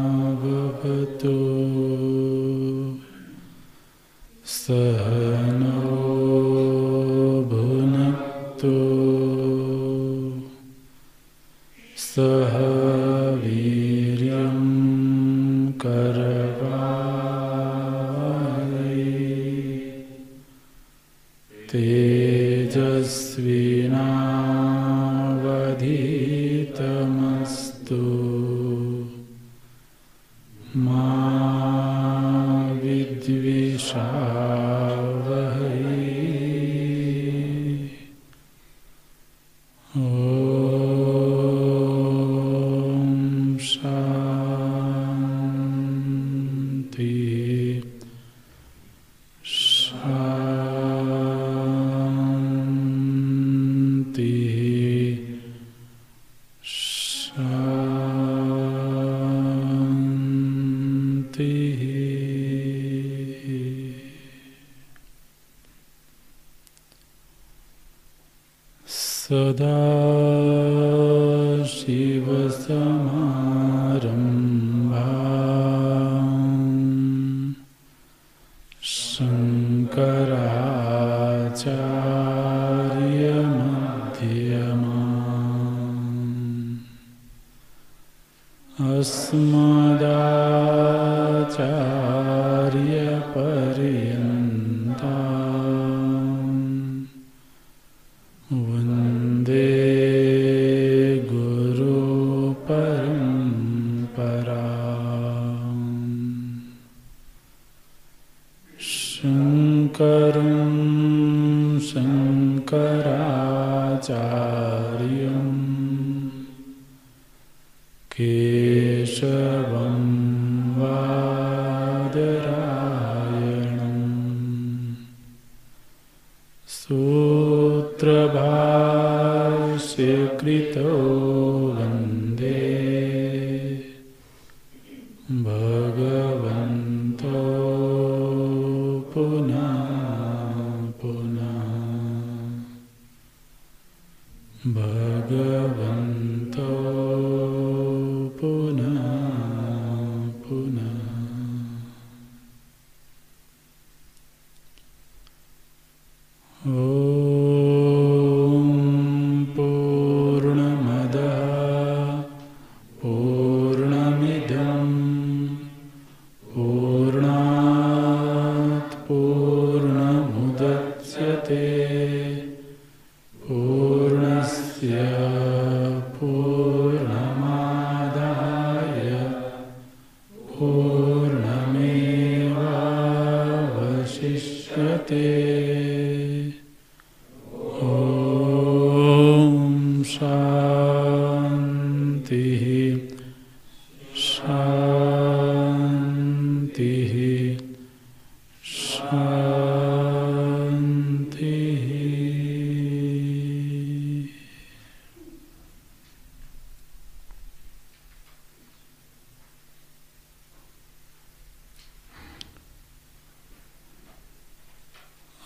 सहनावतु सहनो भुनक्तु सह वीर्यं करवावहै तेजस्विनावधीतमस्तु मा विद्विषावहै। ॐ शान्ति शान्ति शान्ति। सदाशिवसमारम्भाम् शङ्कराचार्यमध्यमाम् अस्मदाचार्यपर्यन्ताम् वन्दे गुरुपरम्पराम्। शङ्करं शङ्कराचार्यं केशवं बादरायणं सूत्रभाष्यकृतो वन्दे भगवन्तो पुनः पुनः भगवन्तो पुनः पुनः। ॐ पूर्णमदः पूर्णमिदं पूर्णात् पूर्णमुदच्यते पूर्णस्य पूर्णमादाय पूर्णमेवावशिष्यते। ॐ शान्तिः शान्तिः शान्तिः।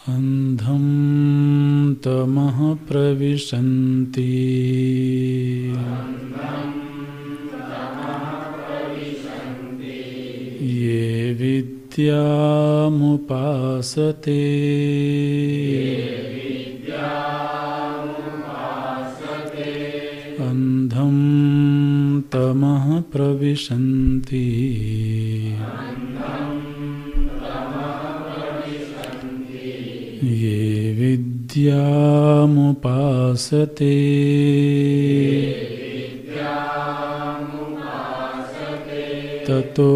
अन्धं तमः प्रविशन्ति ये विद्यामुपासते अन्धं तमः प्रविशन्ति ये विद्यामुपासते ततो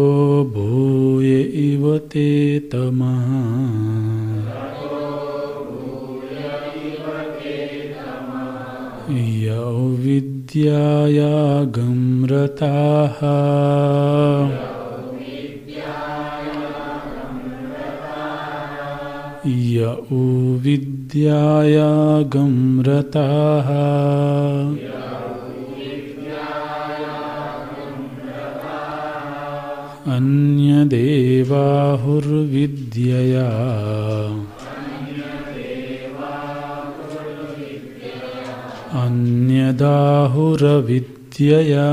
भूय इव ते तमः यौ विद्यायागं रताः यौ विद्यायागं रताः अन्यदेवाहुर्विद्यया अन्यदाहुरविद्यया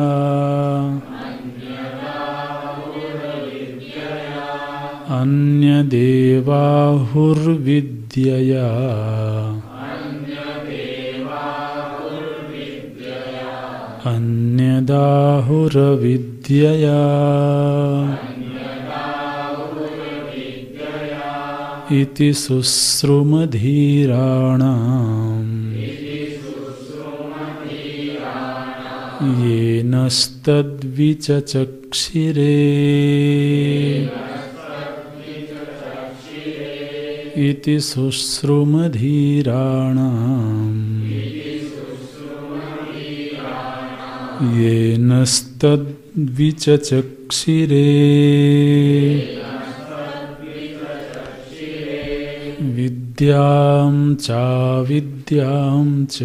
अन्यदेवाहुर्विद्यया अन्यदाहुरविद्यया इति शुश्रुमधीराणाम् येनस्तद्विचचक्षिरे इति शुश्रुमधीराणाम् येनस्तद्विचचक्षिरे विद्यां चाविद्यां च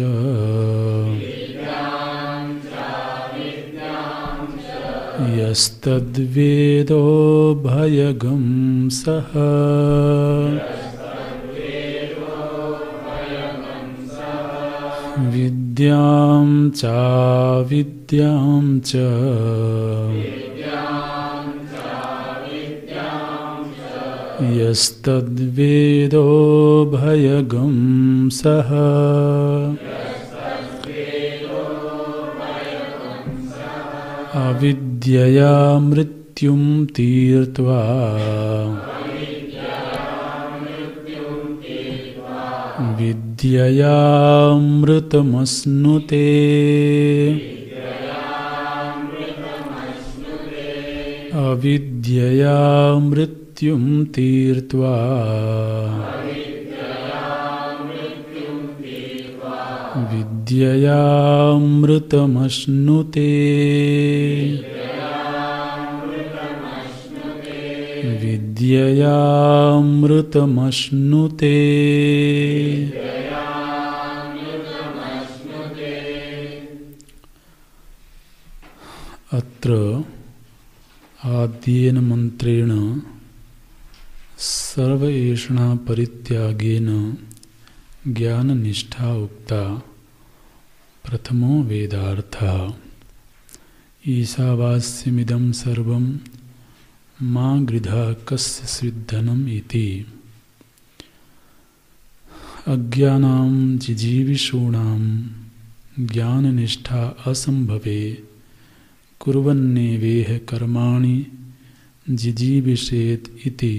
यस्तद्वेदो भयगं सः विद्यां चाविद्यां च यस्तद्वेदो भयगं सः अविद्यया मृत्युं तीर्त्वा विद्ययामृतमश्नुते अविद्यया मृत्युं तीर्त्वा विद्ययामृतमश्नुते विद्ययामृतमश्नुते अत्र आद्येन मंत्रेण सर्वैषणा परित्यागेन ज्ञाननिष्ठा उक्ता। प्रथमो वेदार्थः ईशावास्यमिदं सर्वं मा गृधा कस्य स्विद्धनम् इति। अज्ञानां जिजीविषूणां ज्ञाननिष्ठा असंभवे कुर्वन्नेवेह कर्माणि जिजीविषेत् इति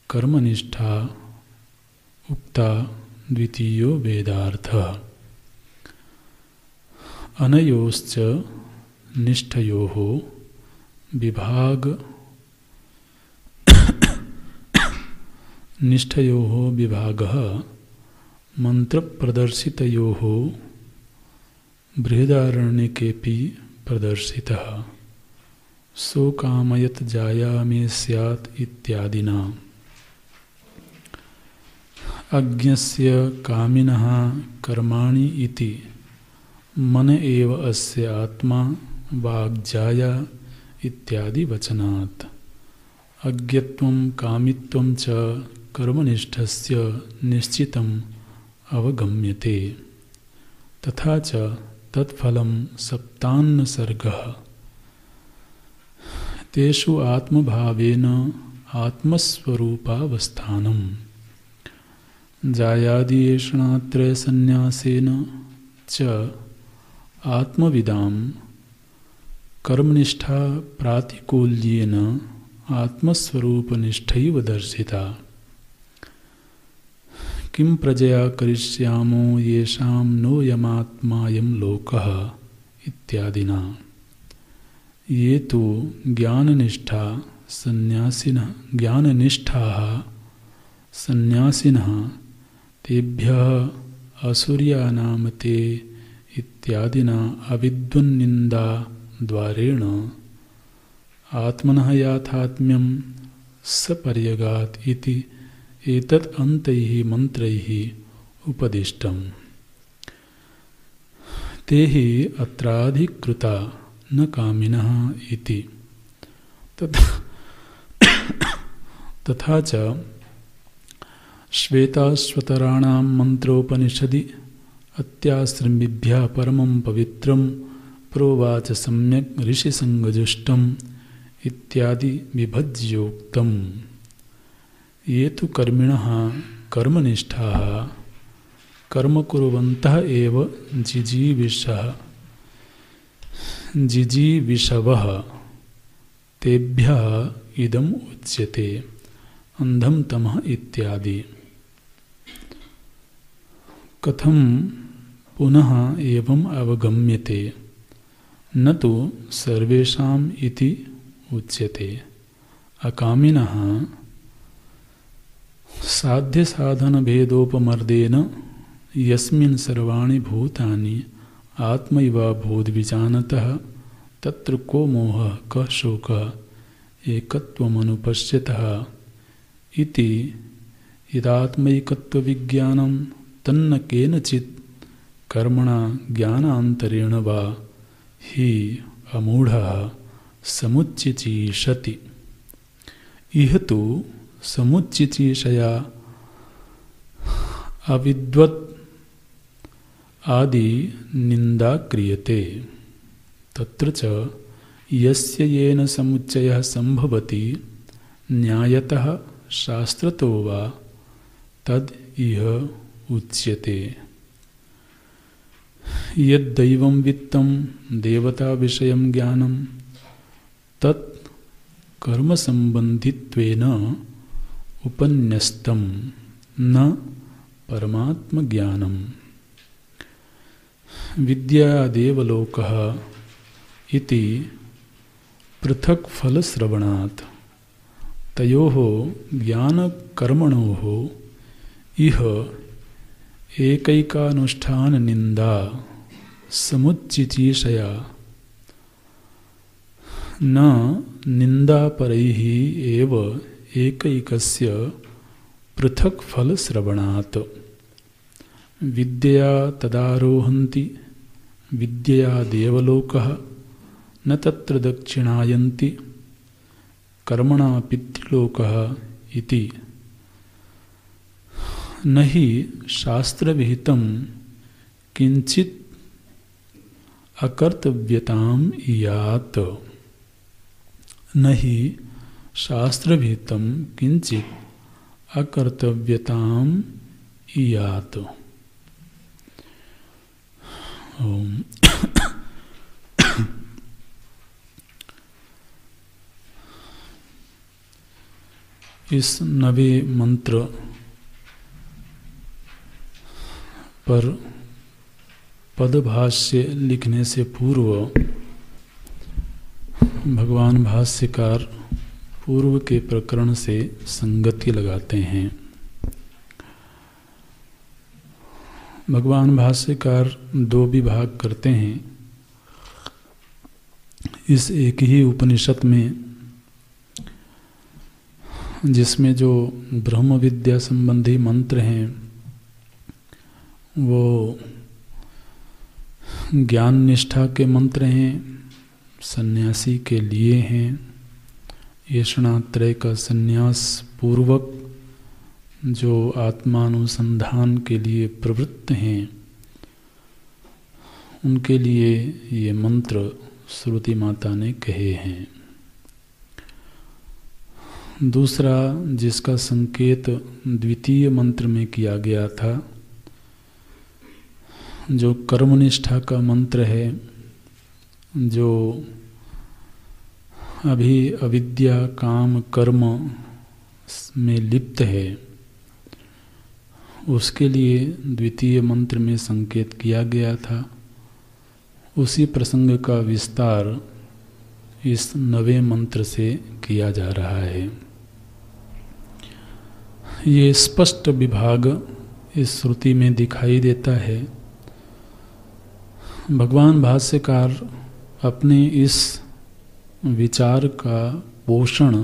कर्मनिष्ठा उक्ता। द्वितीयो वेदार्थः अनयोश्च निष्ठयोः विभाग निष्ठयोः विभागः मंत्रप्रदर्शितयोः बृहदारण्यकेऽपि प्रदर्शितः। सो कामयत जायामे स्यात् इत्यादिना। अज्ञस्य कामिनः कर्माणि इति मन एव अस्य आत्मा वाग्जाया इत्यादि वचनात् अज्ञत्वं कामित्वं च कर्मनिष्ठस्य निश्चितम् अवगम्यते। तथा च तत्फलं सप्तान्नसर्गः तेषु आत्मभावेन आत्मस्वरूपावस्थानम् जायादिएषणात्रयसन्न्यासेन च आत्मविदां कर्मनिष्ठा प्रातिकूल्येन आत्मस्वरूपनिष्ठैव दर्शिता। किं प्रजया करिष्यामो येषां नोऽयमात्मायं लोकः इत्यादिना। ये तु ज्ञाननिष्ठाः सन्न्यासिनः तेभ्यः असुर्यानां ते इत्यादिना अविद्वन्निंदा द्वारेण आत्मनः याथात्म्यं सपर्यगात् इति एतत् अन्तैः मंत्रैः उपदिष्टम्। ते हि अत्राधिकृता न कामिनः इति। तथा च श्वेताश्वतराणां मंत्रोपनिषदि अत्याश्रमिभ्यः परमं पवित्रं प्रोवाच सम्यक् ऋषिसंगजुष्टम् इत्यादि विभज्योक्तम्। ये तु कर्मिणः कर्मनिष्ठाः कर्म कुर्वन्तः एव जिजीविषवः तेभ्यः इदम् उच्यते अंधं तमः इत्यादि। कथं पुनः एवम् अवगम्यते न तु सर्वेषाम् इति उच्यते। अकामिनः साध्यसाधनभेदोपमर्देन यस्मिन् सर्वाणि भूतानि आत्मैव भूद्विजानतः तत्र को मोहः कः शोकः एकत्वमनुपश्यतः इति यदात्मैकत्वविज्ञानं तन्न केनचित् कर्मणा ज्ञानान्तरेण वा हि अमूढः समुच्चिचीषति। इह तु समुच्चिचीषया अविद्वत् आदि निंदा क्रियते। तत्र च यस्य येन समुच्चयः संभवति न्यायतः शास्त्रतो वा तद् इह उच्यते। यद्दैवं वित्तं देवता विषयं ज्ञानं तत् कर्मसंबन्धित्वेन उपन्यस्तं न परमात्मज्ञानम्। विद्या देवलोकः इति पृथक् फलश्रवणात् तयोः ज्ञानकर्मणोः इह एकैकानुष्ठाननिन्दा समुच्चिचीषया न निन्दापरैः एव एकैकस्य पृथक् फलश्रवणात्। विद्यया तदारोहन्ति विद्यया देवलोकः न तत्र दक्षिणायन्ति कर्मणा पितृलोकः इति। न हि शास्त्रविहितं किंचित् अकर्तव्यताम् इयात्। न हि शास्त्रविहितं किंचित् अकर्तव्यताम् इयात्। ओम। इस नवे मंत्र पर पदभाष्य लिखने से पूर्व भगवान भाष्यकार पूर्व के प्रकरण से संगति लगाते हैं। भगवान भाष्यकार दो विभाग करते हैं। इस एक ही उपनिषद में जिसमें जो ब्रह्म विद्या संबंधी मंत्र हैं वो ज्ञान निष्ठा के मंत्र हैं, सन्यासी के लिए हैं। येषणात्रय का संन्यास पूर्वक जो आत्मानुसंधान के लिए प्रवृत्त हैं उनके लिए ये मंत्र श्रुति माता ने कहे हैं। दूसरा जिसका संकेत द्वितीय मंत्र में किया गया था, जो कर्मनिष्ठा का मंत्र है, जो अभी अविद्या काम कर्म में लिप्त है, उसके लिए द्वितीय मंत्र में संकेत किया गया था। उसी प्रसंग का विस्तार इस नवे मंत्र से किया जा रहा है। ये स्पष्ट विभाग इस श्रुति में दिखाई देता है। भगवान भाष्यकार अपने इस विचार का पोषण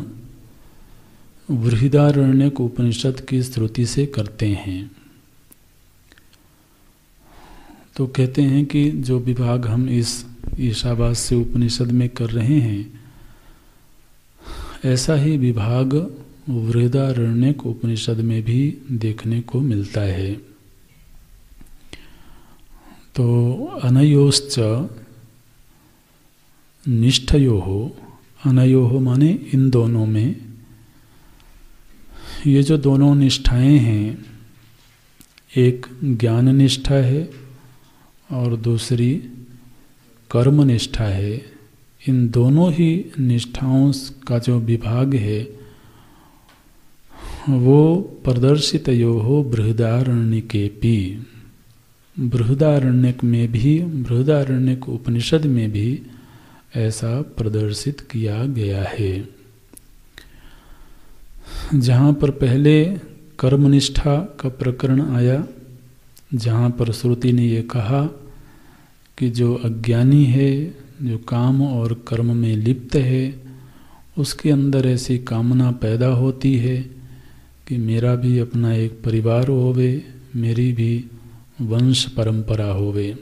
बृहदारण्यक उपनिषद की श्रुति से करते हैं। तो कहते हैं कि जो विभाग हम इस ईशावास्य उपनिषद में कर रहे हैं, ऐसा ही विभाग बृहदारण्यक उपनिषद में भी देखने को मिलता है। तो अनयोश्च निष्ठयोः, अनयोः माने इन दोनों में, ये जो दोनों निष्ठाएं हैं, एक ज्ञान निष्ठा है और दूसरी कर्म निष्ठा है। इन दोनों ही निष्ठाओं का जो विभाग है वो प्रदर्शितयोः बृहदारण्यकेपि, बृहदारण्यक में भी, बृहदारण्यक उपनिषद में भी ऐसा प्रदर्शित किया गया है। जहाँ पर पहले कर्मनिष्ठा का प्रकरण आया, जहाँ पर श्रुति ने ये कहा कि जो अज्ञानी है, जो काम और कर्म में लिप्त है, उसके अंदर ऐसी कामना पैदा होती है कि मेरा भी अपना एक परिवार होवे, मेरी भी वंश परंपरा होवे।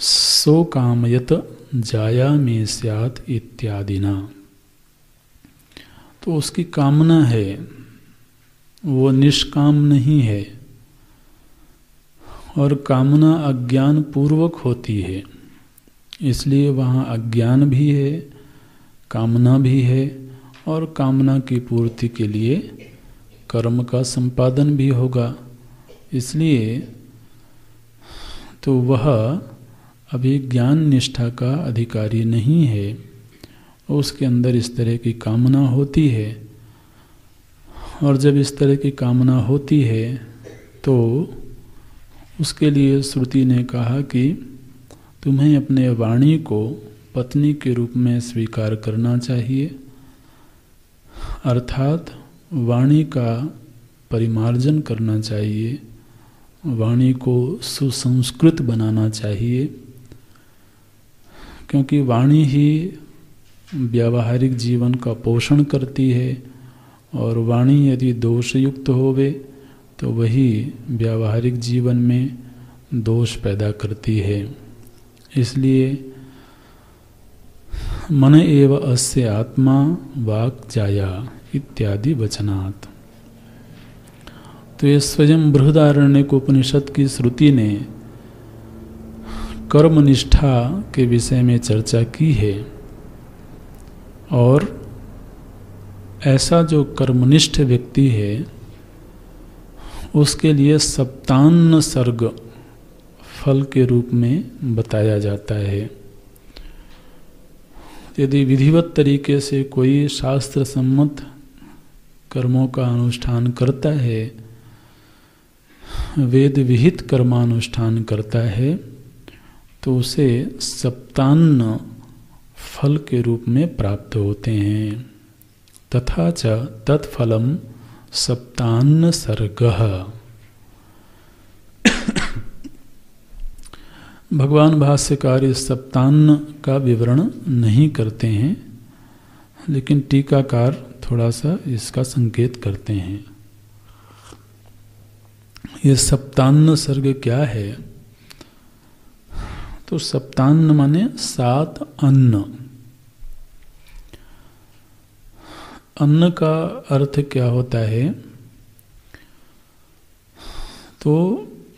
सो कामयत जाया में स्यात् इत्यादिना। तो उसकी कामना है, वो निष्काम नहीं है, और कामना अज्ञान पूर्वक होती है, इसलिए वहाँ अज्ञान भी है, कामना भी है, और कामना की पूर्ति के लिए कर्म का संपादन भी होगा। इसलिए तो वह अभी ज्ञान निष्ठा का अधिकारी नहीं है, उसके अंदर इस तरह की कामना होती है। और जब इस तरह की कामना होती है तो उसके लिए श्रुति ने कहा कि तुम्हें अपने वाणी को पत्नी के रूप में स्वीकार करना चाहिए, अर्थात वाणी का परिमार्जन करना चाहिए, वाणी को सुसंस्कृत बनाना चाहिए, क्योंकि वाणी ही व्यावहारिक जीवन का पोषण करती है, और वाणी यदि दोषयुक्त होवे तो वही व्यावहारिक जीवन में दोष पैदा करती है। इसलिए मन एव अस्य आत्मा वाक् जाया इत्यादि वचनात्। तो ये स्वयं बृहदारण्यक उपनिषद की श्रुति ने कर्मनिष्ठा के विषय में चर्चा की है, और ऐसा जो कर्मनिष्ठ व्यक्ति है उसके लिए सप्तान्न सर्ग फल के रूप में बताया जाता है। यदि विधिवत तरीके से कोई शास्त्र सम्मत कर्मों का अनुष्ठान करता है, वेद विहित कर्मानुष्ठान करता है, तो उसे सप्तान्न फल के रूप में प्राप्त होते हैं। तथा च तत्फलम सप्तान्न सर्गः। भगवान भाष्यकार इस सप्तान्न का विवरण नहीं करते हैं, लेकिन टीकाकार थोड़ा सा इसका संकेत करते हैं। ये सप्तान्न सर्ग क्या है? तो सप्तान्न माने 7 अन्न। अन्न का अर्थ क्या होता है? तो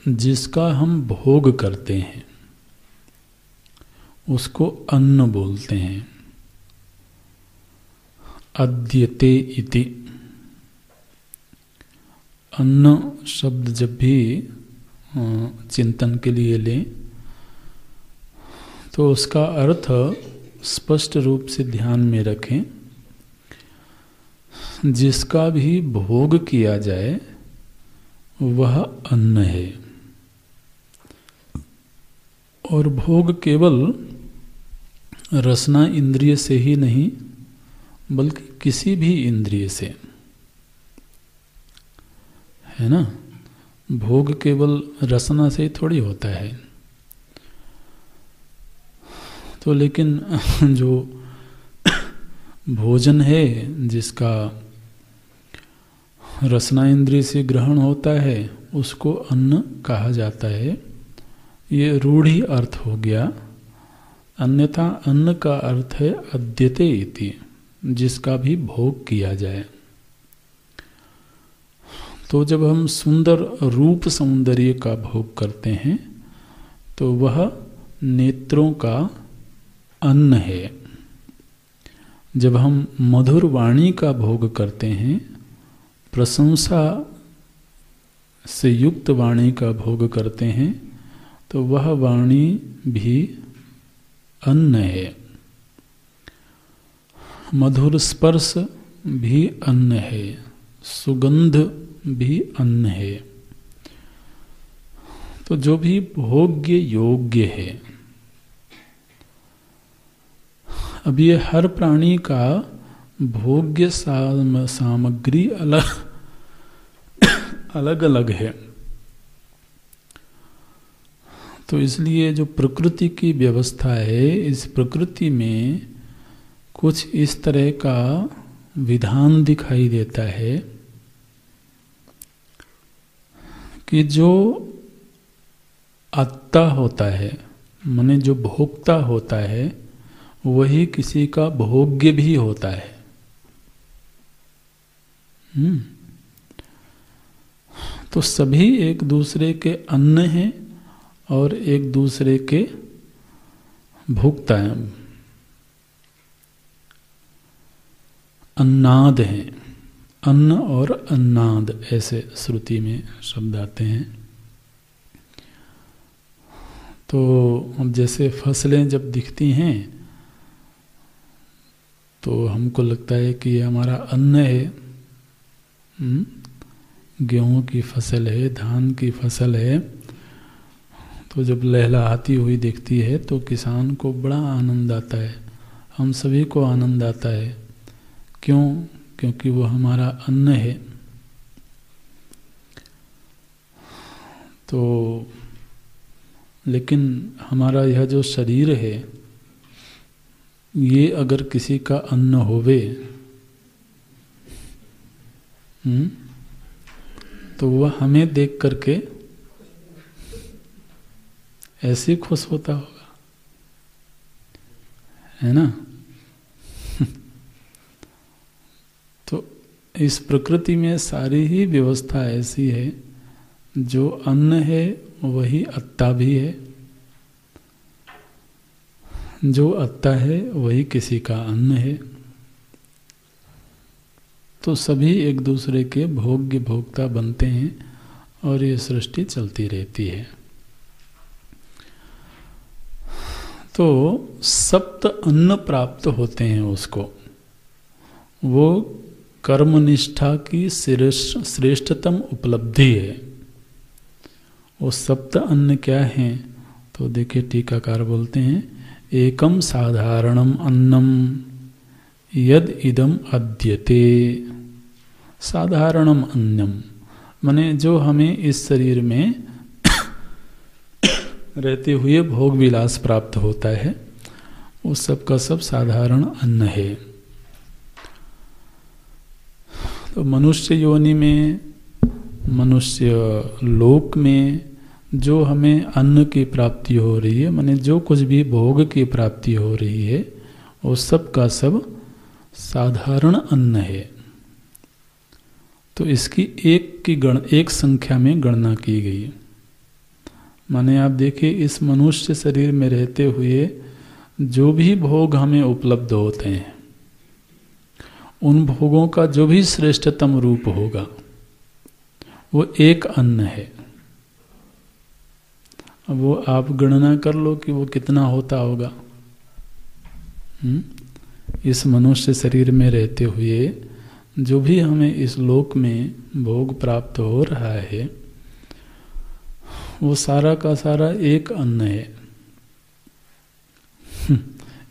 जिसका हम भोग करते हैं उसको अन्न बोलते हैं। अद्यते इति। अन्न शब्द जब भी चिंतन के लिए लें तो उसका अर्थ स्पष्ट रूप से ध्यान में रखें। जिसका भी भोग किया जाए वह अन्न है, और भोग केवल रसना इंद्रिय से ही नहीं बल्कि किसी भी इंद्रिय से, है ना। भोग केवल रसना से ही थोड़ी होता है, तो लेकिन जो भोजन है जिसका रसना इंद्रिय से ग्रहण होता है उसको अन्न कहा जाता है। ये रूढ़ी अर्थ हो गया। अन्यथा अन्न का अर्थ है अद्यते इति, जिसका भी भोग किया जाए। तो जब हम सुंदर रूप सौंदर्य का भोग करते हैं तो वह नेत्रों का अन्न है। जब हम मधुर वाणी का भोग करते हैं, प्रशंसा से युक्त वाणी का भोग करते हैं, तो वह वाणी भी अन्न है। मधुर स्पर्श भी अन्न है, सुगंध भी अन्न है। तो जो भी भोग्य योग्य है, अब ये हर प्राणी का भोग्य सामग्री अलग अलग है। तो इसलिए जो प्रकृति की व्यवस्था है, इस प्रकृति में कुछ इस तरह का विधान दिखाई देता है कि जो आत्ता होता है, माने जो भोक्ता होता है, वही किसी का भोग्य भी होता है। तो सभी एक दूसरे के अन्न हैं और एक दूसरे के भोक्ता हैं, अन्नाद हैं। अन्न और अन्नाद ऐसे श्रुति में शब्द आते हैं। तो अब जैसे फसलें जब दिखती हैं तो हमको लगता है कि ये हमारा अन्न है। गेहूं की फसल है, धान की फसल है, तो जब लहलहाती हुई दिखती है तो किसान को बड़ा आनंद आता है, हम सभी को आनंद आता है। क्यों? क्योंकि वो हमारा अन्न है। तो लेकिन हमारा यह जो शरीर है, ये अगर किसी का अन्न होवे तो वह हमें देख करके ऐसे खुश होता होगा, है ना। तो इस प्रकृति में सारी ही व्यवस्था ऐसी है, जो अन्न है वही अत्ता भी है, जो अत्ता है वही किसी का अन्न है। तो सभी एक दूसरे के भोग्य भोक्ता बनते हैं और ये सृष्टि चलती रहती है। तो सप्त अन्न प्राप्त होते हैं उसको। वो कर्मनिष्ठा की श्रेष्ठतम उपलब्धि है। वो सप्त अन्न क्या हैं? तो देखिए टीकाकार बोलते हैं, एकम साधारणम अन्नम यद इदम अद्यते। साधारणम अन्नम माने जो हमें इस शरीर में रहते हुए भोग विलास प्राप्त होता है, वो सब का सब साधारण अन्न है। तो मनुष्य योनि में, मनुष्य लोक में जो हमें अन्न की प्राप्ति हो रही है, माने जो कुछ भी भोग की प्राप्ति हो रही है, वो सब का सब साधारण अन्न है। तो इसकी एक संख्या में गणना की गई। माने आप देखिए, इस मनुष्य शरीर में रहते हुए जो भी भोग हमें उपलब्ध होते हैं, उन भोगों का जो भी श्रेष्ठतम रूप होगा वो एक अन्न है। अब वो आप गणना कर लो कि वो कितना होता होगा। इस मनुष्य शरीर में रहते हुए जो भी हमें इस लोक में भोग प्राप्त हो रहा है, वो सारा का सारा एक अन्न है।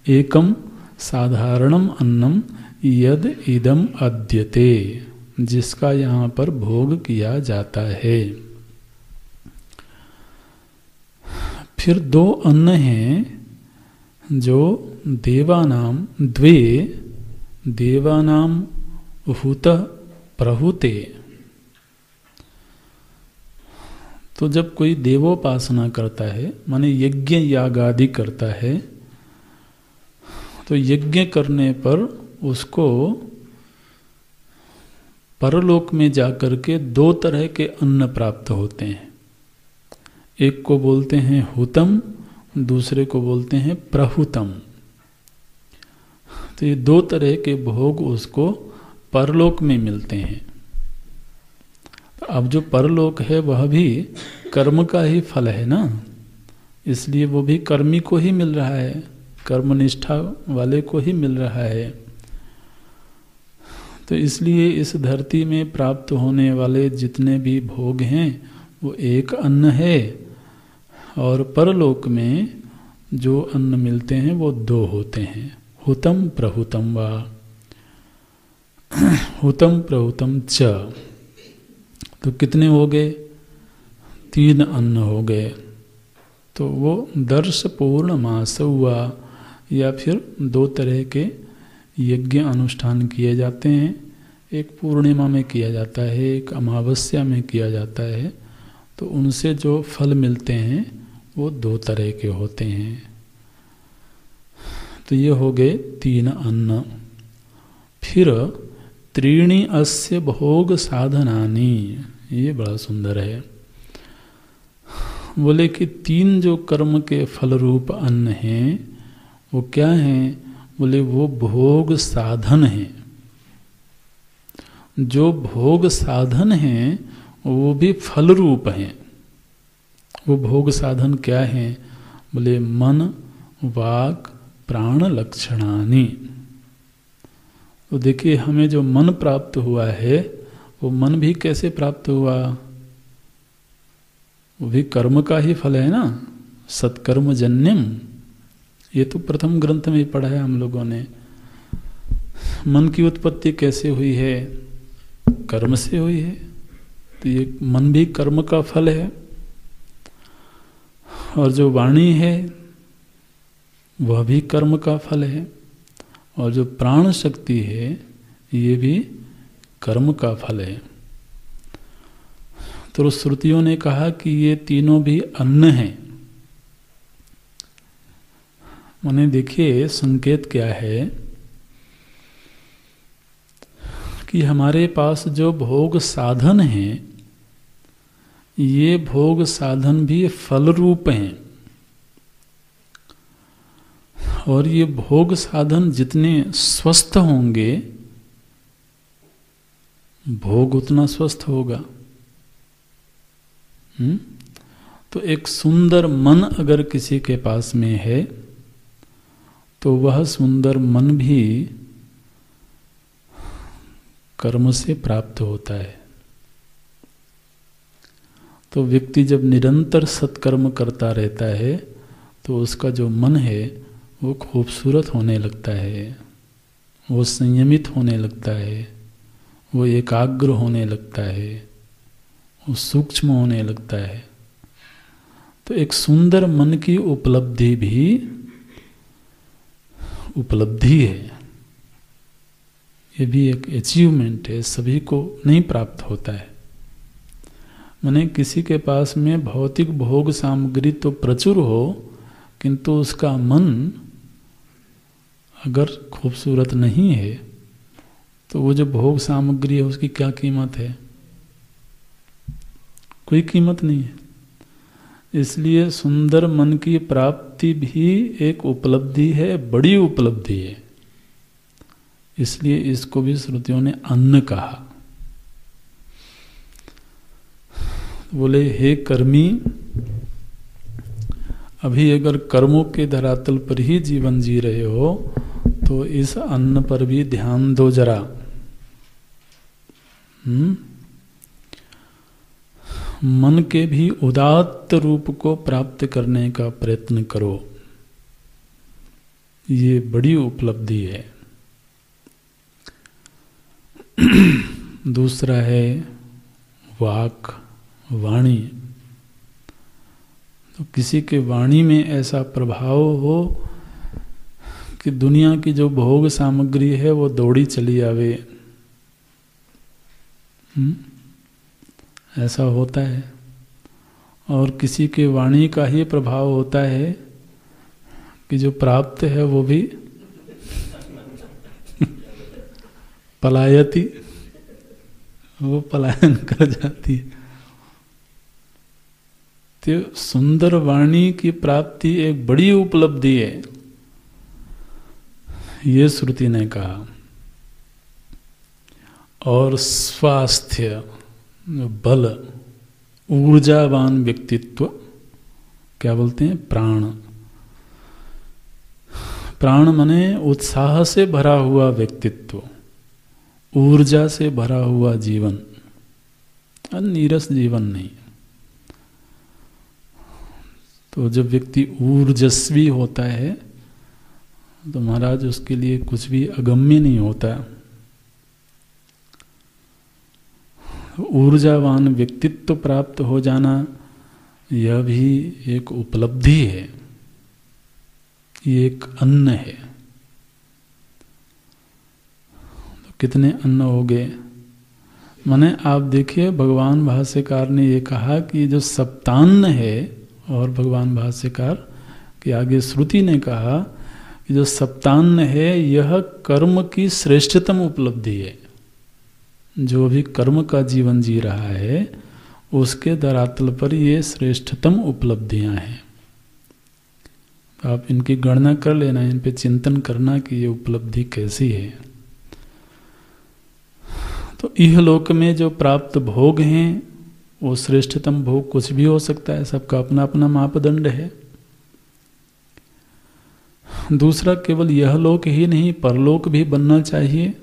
एकम साधारणम अन्नम यद इदम अद्यते, जिसका यहाँ पर भोग किया जाता है। फिर दो अन्न हैं जो देवानां द्वे देवानां हुत प्रहुते, तो जब कोई देवोपासना करता है माने यज्ञ यागादि करता है, तो यज्ञ करने पर उसको परलोक में जाकर के दो तरह के अन्न प्राप्त होते हैं। एक को बोलते हैं हुतम, दूसरे को बोलते हैं प्रहुतम। तो ये दो तरह के भोग उसको परलोक में मिलते हैं। अब जो परलोक है वह भी कर्म का ही फल है ना, इसलिए वो भी कर्मी को ही मिल रहा है, कर्मनिष्ठा वाले को ही मिल रहा है। तो इसलिए इस धरती में प्राप्त होने वाले जितने भी भोग हैं वो एक अन्न है, और परलोक में जो अन्न मिलते हैं वो दो होते हैं, हुतम प्रहुतम वा। हुतम प्रहुतम च, तो कितने हो गए? 3 अन्न हो गए। तो वो दर्श पूर्ण मास हुआ, या फिर 2 तरह के यज्ञ अनुष्ठान किए जाते हैं। एक पूर्णिमा में किया जाता है, एक अमावस्या में किया जाता है। तो उनसे जो फल मिलते हैं वो 2 तरह के होते हैं। तो ये हो गए 3 अन्न। फिर त्रीणि अस्य भोग साधनानि, ये बड़ा सुंदर है। बोले कि 3 जो कर्म के फल रूप अन्न हैं वो क्या हैं? बोले वो भोग साधन हैं। जो भोग साधन हैं वो भी फल रूप हैं। वो भोग साधन क्या हैं? बोले मन वाक प्राण लक्षणानि। तो देखिए हमें जो मन प्राप्त हुआ है वो मन भी कैसे प्राप्त हुआ? वो भी कर्म का ही फल है ना, सत्कर्म जन्यम। ये तो प्रथम ग्रंथ में पढ़ा है हम लोगों ने। मन की उत्पत्ति कैसे हुई है? कर्म से हुई है। तो ये मन भी कर्म का फल है। और जो वाणी है वह भी कर्म का फल है। और जो प्राण शक्ति है ये भी कर्म का फल है। तो श्रुतियों ने कहा कि ये तीनों भी अन्न हैं। माने देखिए संकेत क्या है कि हमारे पास जो भोग साधन हैं ये भोग साधन भी फल रूप हैं। और ये भोग साधन जितने स्वस्थ होंगे भोग उतना स्वस्थ होगा। तो एक सुंदर मन अगर किसी के पास में है तो वह सुंदर मन भी कर्म से प्राप्त होता है। तो व्यक्ति जब निरंतर सत्कर्म करता रहता है तो उसका जो मन है वो खूबसूरत होने लगता है, वो संयमित होने लगता है, वो एकाग्र होने लगता है, वो सूक्ष्म होने लगता है। तो एक सुंदर मन की उपलब्धि भी उपलब्धि है। ये भी एक अचीवमेंट है, सभी को नहीं प्राप्त होता है। माने किसी के पास में भौतिक भोग सामग्री तो प्रचुर हो किंतु उसका मन अगर खूबसूरत नहीं है तो वो जो भोग सामग्री है उसकी क्या कीमत है? कोई कीमत नहीं है। इसलिए सुंदर मन की प्राप्ति भी एक उपलब्धि है, बड़ी उपलब्धि है। इसलिए इसको भी श्रुतियों ने अन्न कहा। बोले हे कर्मी, अभी अगर कर्मों के धरातल पर ही जीवन जी रहे हो तो इस अन्न पर भी ध्यान दो जरा। मन के भी उदात्त रूप को प्राप्त करने का प्रयत्न करो। ये बड़ी उपलब्धि है। दूसरा है वाक, वाणी। तो किसी के वाणी में ऐसा प्रभाव हो कि दुनिया की जो भोग सामग्री है वो दौड़ी चली आवे। ऐसा होता है। और किसी के वाणी का ही प्रभाव होता है कि जो प्राप्त है वो भी पलायती, वो पलायन कर जाती है। तो सुंदर वाणी की प्राप्ति एक बड़ी उपलब्धि है, ये श्रुति ने कहा। और स्वास्थ्य, बल, ऊर्जावान व्यक्तित्व, क्या बोलते हैं, प्राण। प्राण माने उत्साह से भरा हुआ व्यक्तित्व, ऊर्जा से भरा हुआ जीवन, नीरस जीवन नहीं। तो जब व्यक्ति ऊर्जस्वी होता है तो महाराज उसके लिए कुछ भी अगम्य नहीं होता। ऊर्जावान व्यक्तित्व प्राप्त हो जाना यह भी एक उपलब्धि है, ये एक अन्न है। तो कितने अन्न हो गए? माने आप देखिए, भगवान भाष्यकार ने ये कहा कि जो सप्तान्न है, और भगवान भाष्यकार के आगे श्रुति ने कहा कि जो सप्तान्न है यह कर्म की श्रेष्ठतम उपलब्धि है। जो भी कर्म का जीवन जी रहा है उसके धरातल पर ये श्रेष्ठतम उपलब्धियां हैं। आप इनकी गणना कर लेना, इन पे चिंतन करना कि ये उपलब्धि कैसी है। तो इहलोक में जो प्राप्त भोग हैं वो श्रेष्ठतम भोग कुछ भी हो सकता है, सबका अपना अपना मापदंड है। दूसरा, केवल यह लोक ही नहीं, परलोक भी बनना चाहिए।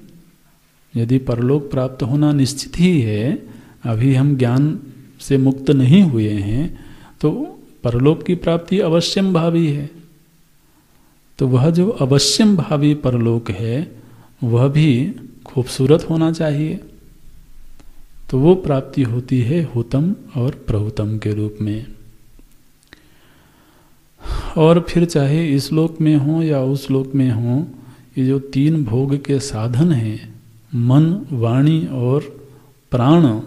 यदि परलोक प्राप्त होना निश्चित ही है, अभी हम ज्ञान से मुक्त नहीं हुए हैं, तो परलोक की प्राप्ति अवश्यम भावी है। तो वह जो अवश्यम भावी परलोक है वह भी खूबसूरत होना चाहिए। तो वो प्राप्ति होती है हुतम और प्रहुतम के रूप में। और फिर चाहे इस लोक में हो या उस लोक में हो, ये जो तीन भोग के साधन हैं, मन, वाणी और प्राण,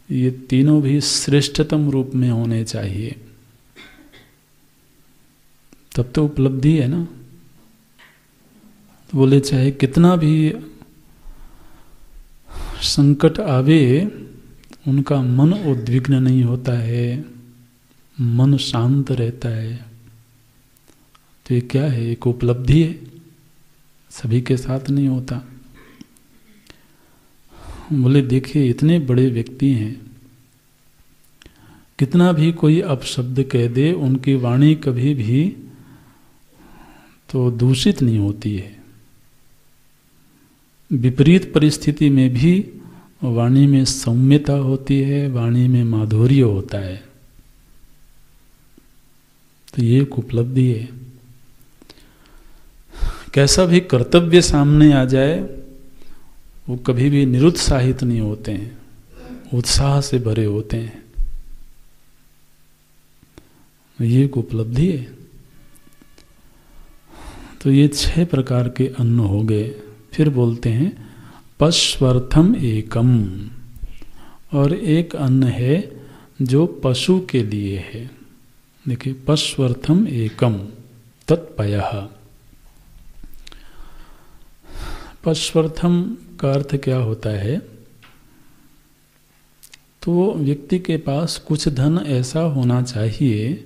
ये तीनों भी श्रेष्ठतम रूप में होने चाहिए, तब तो उपलब्धि है ना। तो बोले चाहे कितना भी संकट आवे, उनका मन उद्विग्न नहीं होता है, मन शांत रहता है। तो ये क्या है? एक उपलब्धि है, सभी के साथ नहीं होता। बोले देखिए, इतने बड़े व्यक्ति हैं, कितना भी कोई अपशब्द कह दे, उनकी वाणी कभी भी तो दूषित नहीं होती है। विपरीत परिस्थिति में भी वाणी में सौम्यता होती है, वाणी में माधुर्य होता है। तो ये एक उपलब्धि है। कैसा भी कर्तव्य सामने आ जाए, वो कभी भी निरुत्साहित नहीं होते हैं, उत्साह से भरे होते हैं। ये एक उपलब्धि है। तो ये 6 प्रकार के अन्न हो गए। फिर बोलते हैं पश्वर्थम एकम, और एक अन्न है जो पशु के लिए है। देखिए, पश्वर्थम एकम तत्पयः। पश्वर्थम का अर्थ क्या होता है? तो व्यक्ति के पास कुछ धन ऐसा होना चाहिए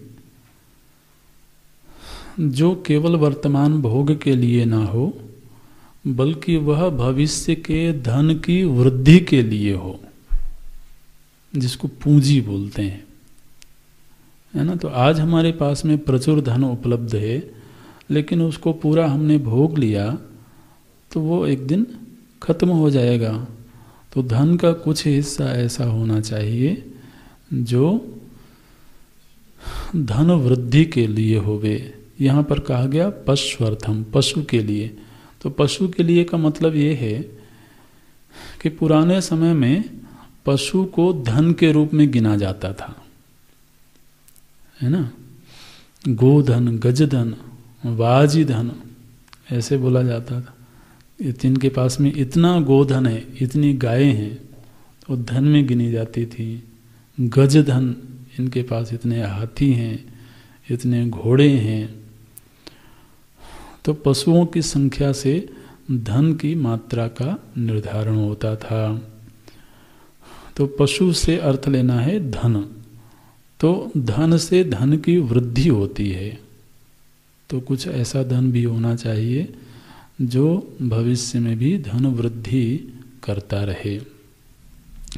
जो केवल वर्तमान भोग के लिए ना हो, बल्कि वह भविष्य के धन की वृद्धि के लिए हो, जिसको पूंजी बोलते हैं, है ना। तो आज हमारे पास में प्रचुर धन उपलब्ध है, लेकिन उसको पूरा हमने भोग लिया तो वो एक दिन खत्म हो जाएगा। तो धन का कुछ हिस्सा ऐसा होना चाहिए जो धन वृद्धि के लिए होवे। यहाँ पर कहा गया पश्वर्थम, पशु के लिए। तो पशु के लिए का मतलब ये है कि पुराने समय में पशु को धन के रूप में गिना जाता था, है ना। गोधन, गजधन, वाजी धन, ऐसे बोला जाता था। जिनके पास में इतना गोधन है, इतनी गायें हैं, तो धन में गिनी जाती थी। गज धन, इनके पास इतने हाथी हैं, इतने घोड़े हैं। तो पशुओं की संख्या से धन की मात्रा का निर्धारण होता था। तो पशु से अर्थ लेना है धन, तो धन से धन की वृद्धि होती है। तो कुछ ऐसा धन भी होना चाहिए जो भविष्य में भी धन वृद्धि करता रहे,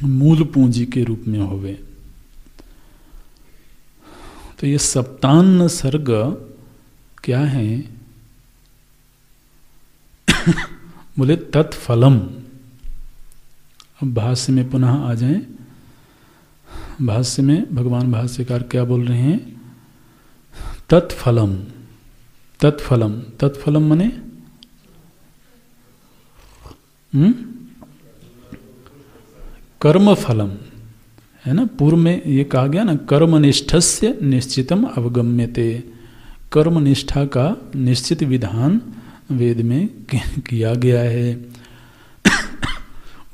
मूल पूंजी के रूप में होवे। तो ये सप्तान्न सर्ग क्या है? बोले तत्फलम। अब भाष्य में पुनः आ जाएं। भाष्य में भगवान भाष्यकार क्या बोल रहे हैं? तत्फलम। तत्फलम, तत्फलम माने कर्म फलम है ना। पूर्व में ये कहा गया ना, कर्मनिष्ठस्य निश्चितम अवगम्यते। कर्मनिष्ठा का निश्चित विधान वेद में किया गया है।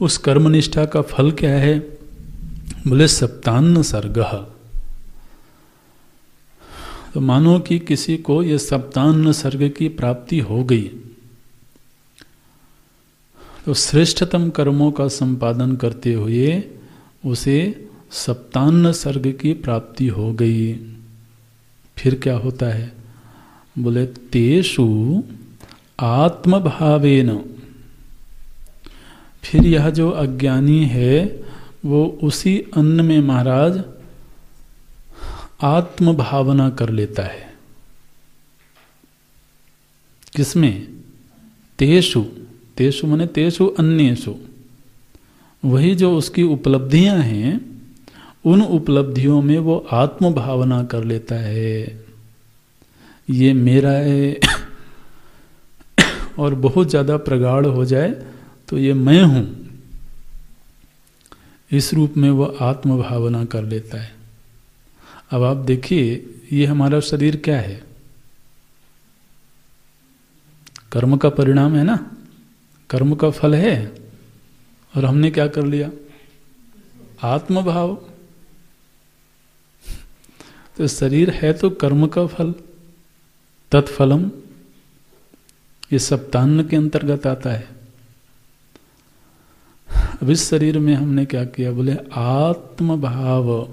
उस कर्मनिष्ठा का फल क्या है? बोले सप्तान्न सर्गः। तो मानो कि किसी को यह सप्तान्न सर्ग की प्राप्ति हो गई, तो श्रेष्ठतम कर्मों का संपादन करते हुए उसे सप्तान्न सर्ग की प्राप्ति हो गई। फिर क्या होता है? बोले तेषु आत्मभावेन। फिर यह जो अज्ञानी है वो उसी अन्न में महाराज आत्मभावना कर लेता है। किसमें? तेषु। तेषु माने तेषु अन्येषु। वही जो उसकी उपलब्धियां हैं, उन उपलब्धियों में वो आत्मभावना कर लेता है, ये मेरा है। और बहुत ज़्यादा प्रगाढ़ हो जाए तो ये मैं हूँ, इस रूप में वो आत्मभावना कर लेता है। अब आप देखिए, ये हमारा शरीर क्या है? कर्म का परिणाम है ना, कर्म का फल है। और हमने क्या कर लिया? आत्मभाव। तो शरीर है तो कर्म का फल, तत्फलम। ये सप्तान्न के अंतर्गत आता है। अब इस शरीर में हमने क्या किया? बोले आत्मभाव,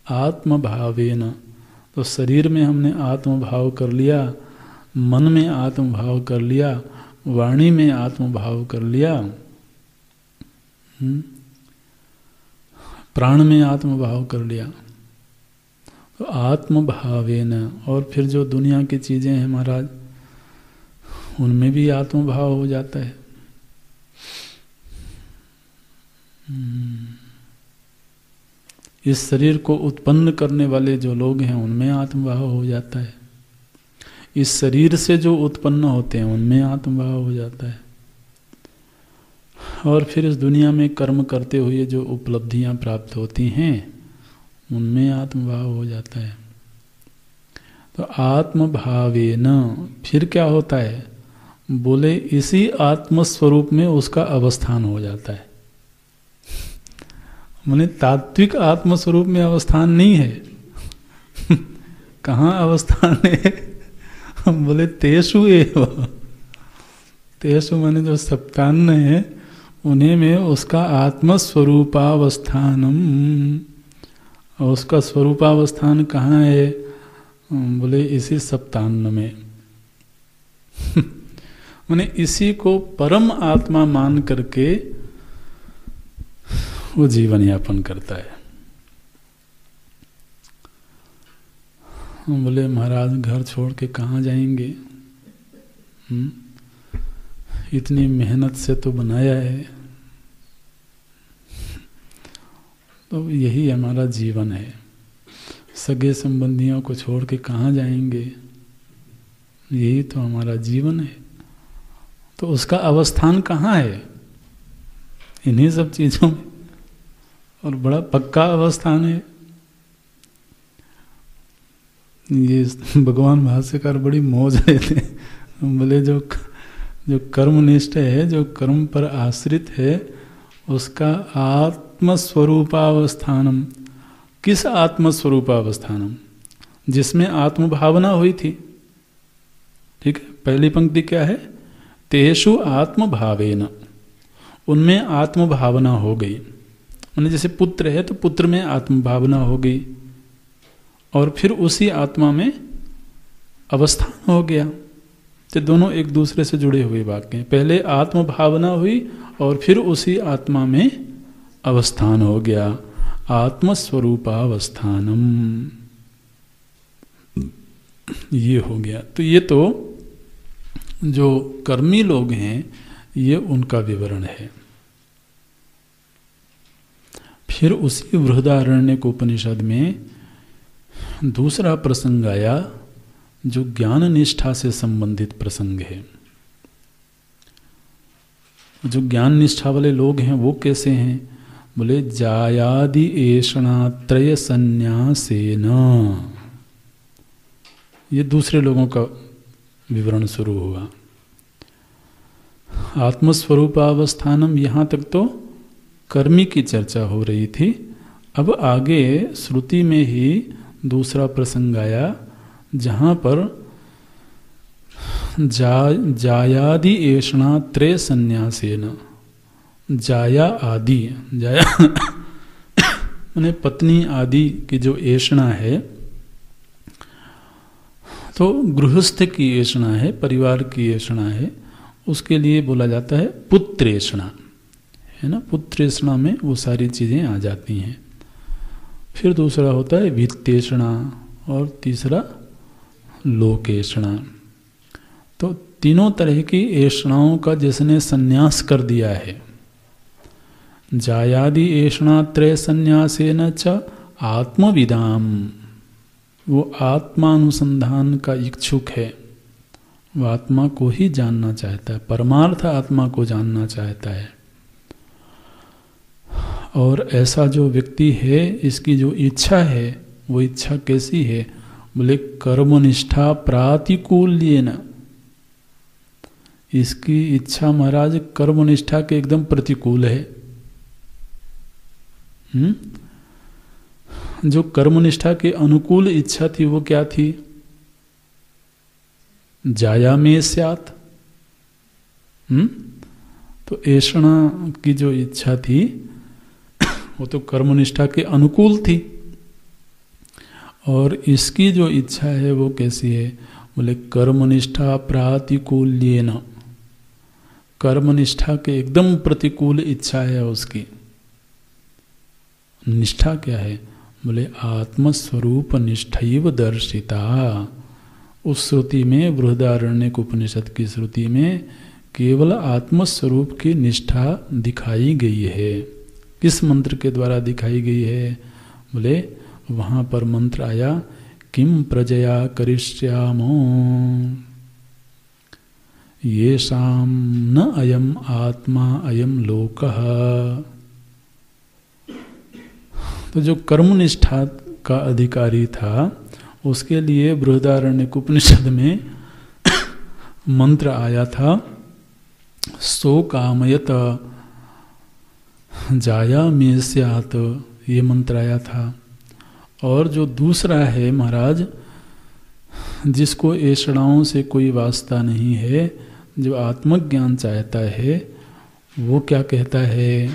आत्मभावेन। तो शरीर में हमने आत्मभाव कर लिया, मन में आत्मभाव कर लिया, वाणी में आत्मभाव कर लिया, प्राण में आत्मभाव कर लिया। तो आत्मभावेन। और फिर जो दुनिया की चीजें हैं महाराज, उनमें भी आत्मभाव हो जाता है। इस शरीर को उत्पन्न करने वाले जो लोग हैं उनमें आत्मभाव हो जाता है। इस शरीर से जो उत्पन्न होते हैं उनमें आत्मभाव हो जाता है। और फिर इस दुनिया में कर्म करते हुए जो उपलब्धियां प्राप्त होती हैं उनमें आत्मभाव हो जाता है। तो आत्मभावेन फिर क्या होता है? बोले इसी आत्मस्वरूप में उसका अवस्थान हो जाता है। माने तात्विक आत्मस्वरूप में अवस्थान नहीं है। कहाँ अवस्थान है? बोले तेषु एव। तेषु माने जो सप्तान्न है उन्हें में उसका आत्मस्वरूपावस्थानम। और उसका स्वरूपावस्थान कहाँ है? बोले इसी सप्तान्न में। माने इसी को परम आत्मा मान करके वो जीवन यापन करता है। बोले महाराज घर छोड़ के कहाँ जाएंगे? इतनी मेहनत से तो बनाया है। तो यही हमारा जीवन है। सगे संबंधियों को छोड़ के कहाँ जाएंगे? यही तो हमारा जीवन है। तो उसका अवस्थान कहाँ है? इन्हीं सब चीजों में। और बड़ा पक्का अवस्थान है। ये भगवान भाष्यकार बड़ी मौज लेते हैं। बोले जो कर्मनिष्ठ है, जो कर्म पर आश्रित है, उसका आत्मस्वरूपावस्थानम, किस आत्मस्वरूपावस्थानम? जिसमें आत्मभावना हुई थी। ठीक है, पहली पंक्ति क्या है? तेषु आत्मभावेन, उनमें आत्मभावना हो गई। मैंने जैसे पुत्र है तो पुत्र में आत्मभावना हो गई, और फिर उसी आत्मा में अवस्थान हो गया। तो दोनों एक दूसरे से जुड़े हुए वाक्य हैं। पहले आत्मभावना हुई और फिर उसी आत्मा में अवस्थान हो गया। आत्मस्वरूपावस्थानम, ये हो गया। तो ये तो जो कर्मी लोग हैं, ये उनका विवरण है। फिर उसी बृहदारण्यक उपनिषद में दूसरा प्रसंग आया, जो ज्ञान निष्ठा से संबंधित प्रसंग है। जो ज्ञान निष्ठा वाले लोग हैं वो कैसे हैं? बोले जायादि एषणात्रय संन्यासेन। ये दूसरे लोगों का विवरण शुरू हुआ। आत्मस्वरूपावस्थानम, यहाँ तक तो कर्मी की चर्चा हो रही थी। अब आगे श्रुति में ही दूसरा प्रसंग आया, जहाँ पर जायादि एषणा त्रय संन्यासेन, जाया आदि, जाया माने पत्नी आदि की जो एषणा है, तो गृहस्थ की एषणा है, परिवार की एषणा है, उसके लिए बोला जाता है पुत्रेषणा, है ना। पुत्रेषणा में वो सारी चीज़ें आ जाती हैं। फिर दूसरा होता है वित्तेषणा, और तीसरा लोकेषणा। तो तीनों तरह की एषणाओं का जिसने संन्यास कर दिया है, जायादि एषणा त्रय संन्यासेन च आत्मविदाम, वो आत्मानुसंधान का इच्छुक है, वो आत्मा को ही जानना चाहता है, परमार्थ आत्मा को जानना चाहता है। और ऐसा जो व्यक्ति है, इसकी जो इच्छा है, वो इच्छा कैसी है? बोले कर्मनिष्ठा प्रातिकूल्येन, इसकी इच्छा महाराज कर्मनिष्ठा के एकदम प्रतिकूल है। जो कर्मनिष्ठा के अनुकूल इच्छा थी वो क्या थी? जाया में स्यात्। तो एषणा की जो इच्छा थी वो तो कर्मनिष्ठा के अनुकूल थी, और इसकी जो इच्छा है वो कैसी है? बोले कर्मनिष्ठा प्रातिकूल्येन, कर्मनिष्ठा के एकदम प्रतिकूल इच्छा है उसकी। निष्ठा क्या है? बोले आत्मस्वरूप निष्ठैव दर्शिता। उस श्रुति में, बृहदारण्यक उपनिषद की श्रुति में केवल आत्मस्वरूप की निष्ठा दिखाई गई है। किस मंत्र के द्वारा दिखाई गई है? बोले वहाँ पर मंत्र आया, किम प्रजया करिष्यामो येषां न अयम आत्मा अयम लोकः। तो जो कर्मनिष्ठा का अधिकारी था, उसके लिए बृहदारण्यक उपनिषद में मंत्र आया था, सो कामयत जाया में स्यात्, ये मंत्र आया था। और जो दूसरा है महाराज, जिसको एषणाओं से कोई वास्ता नहीं है, जो आत्मज्ञान चाहता है, वो क्या कहता है?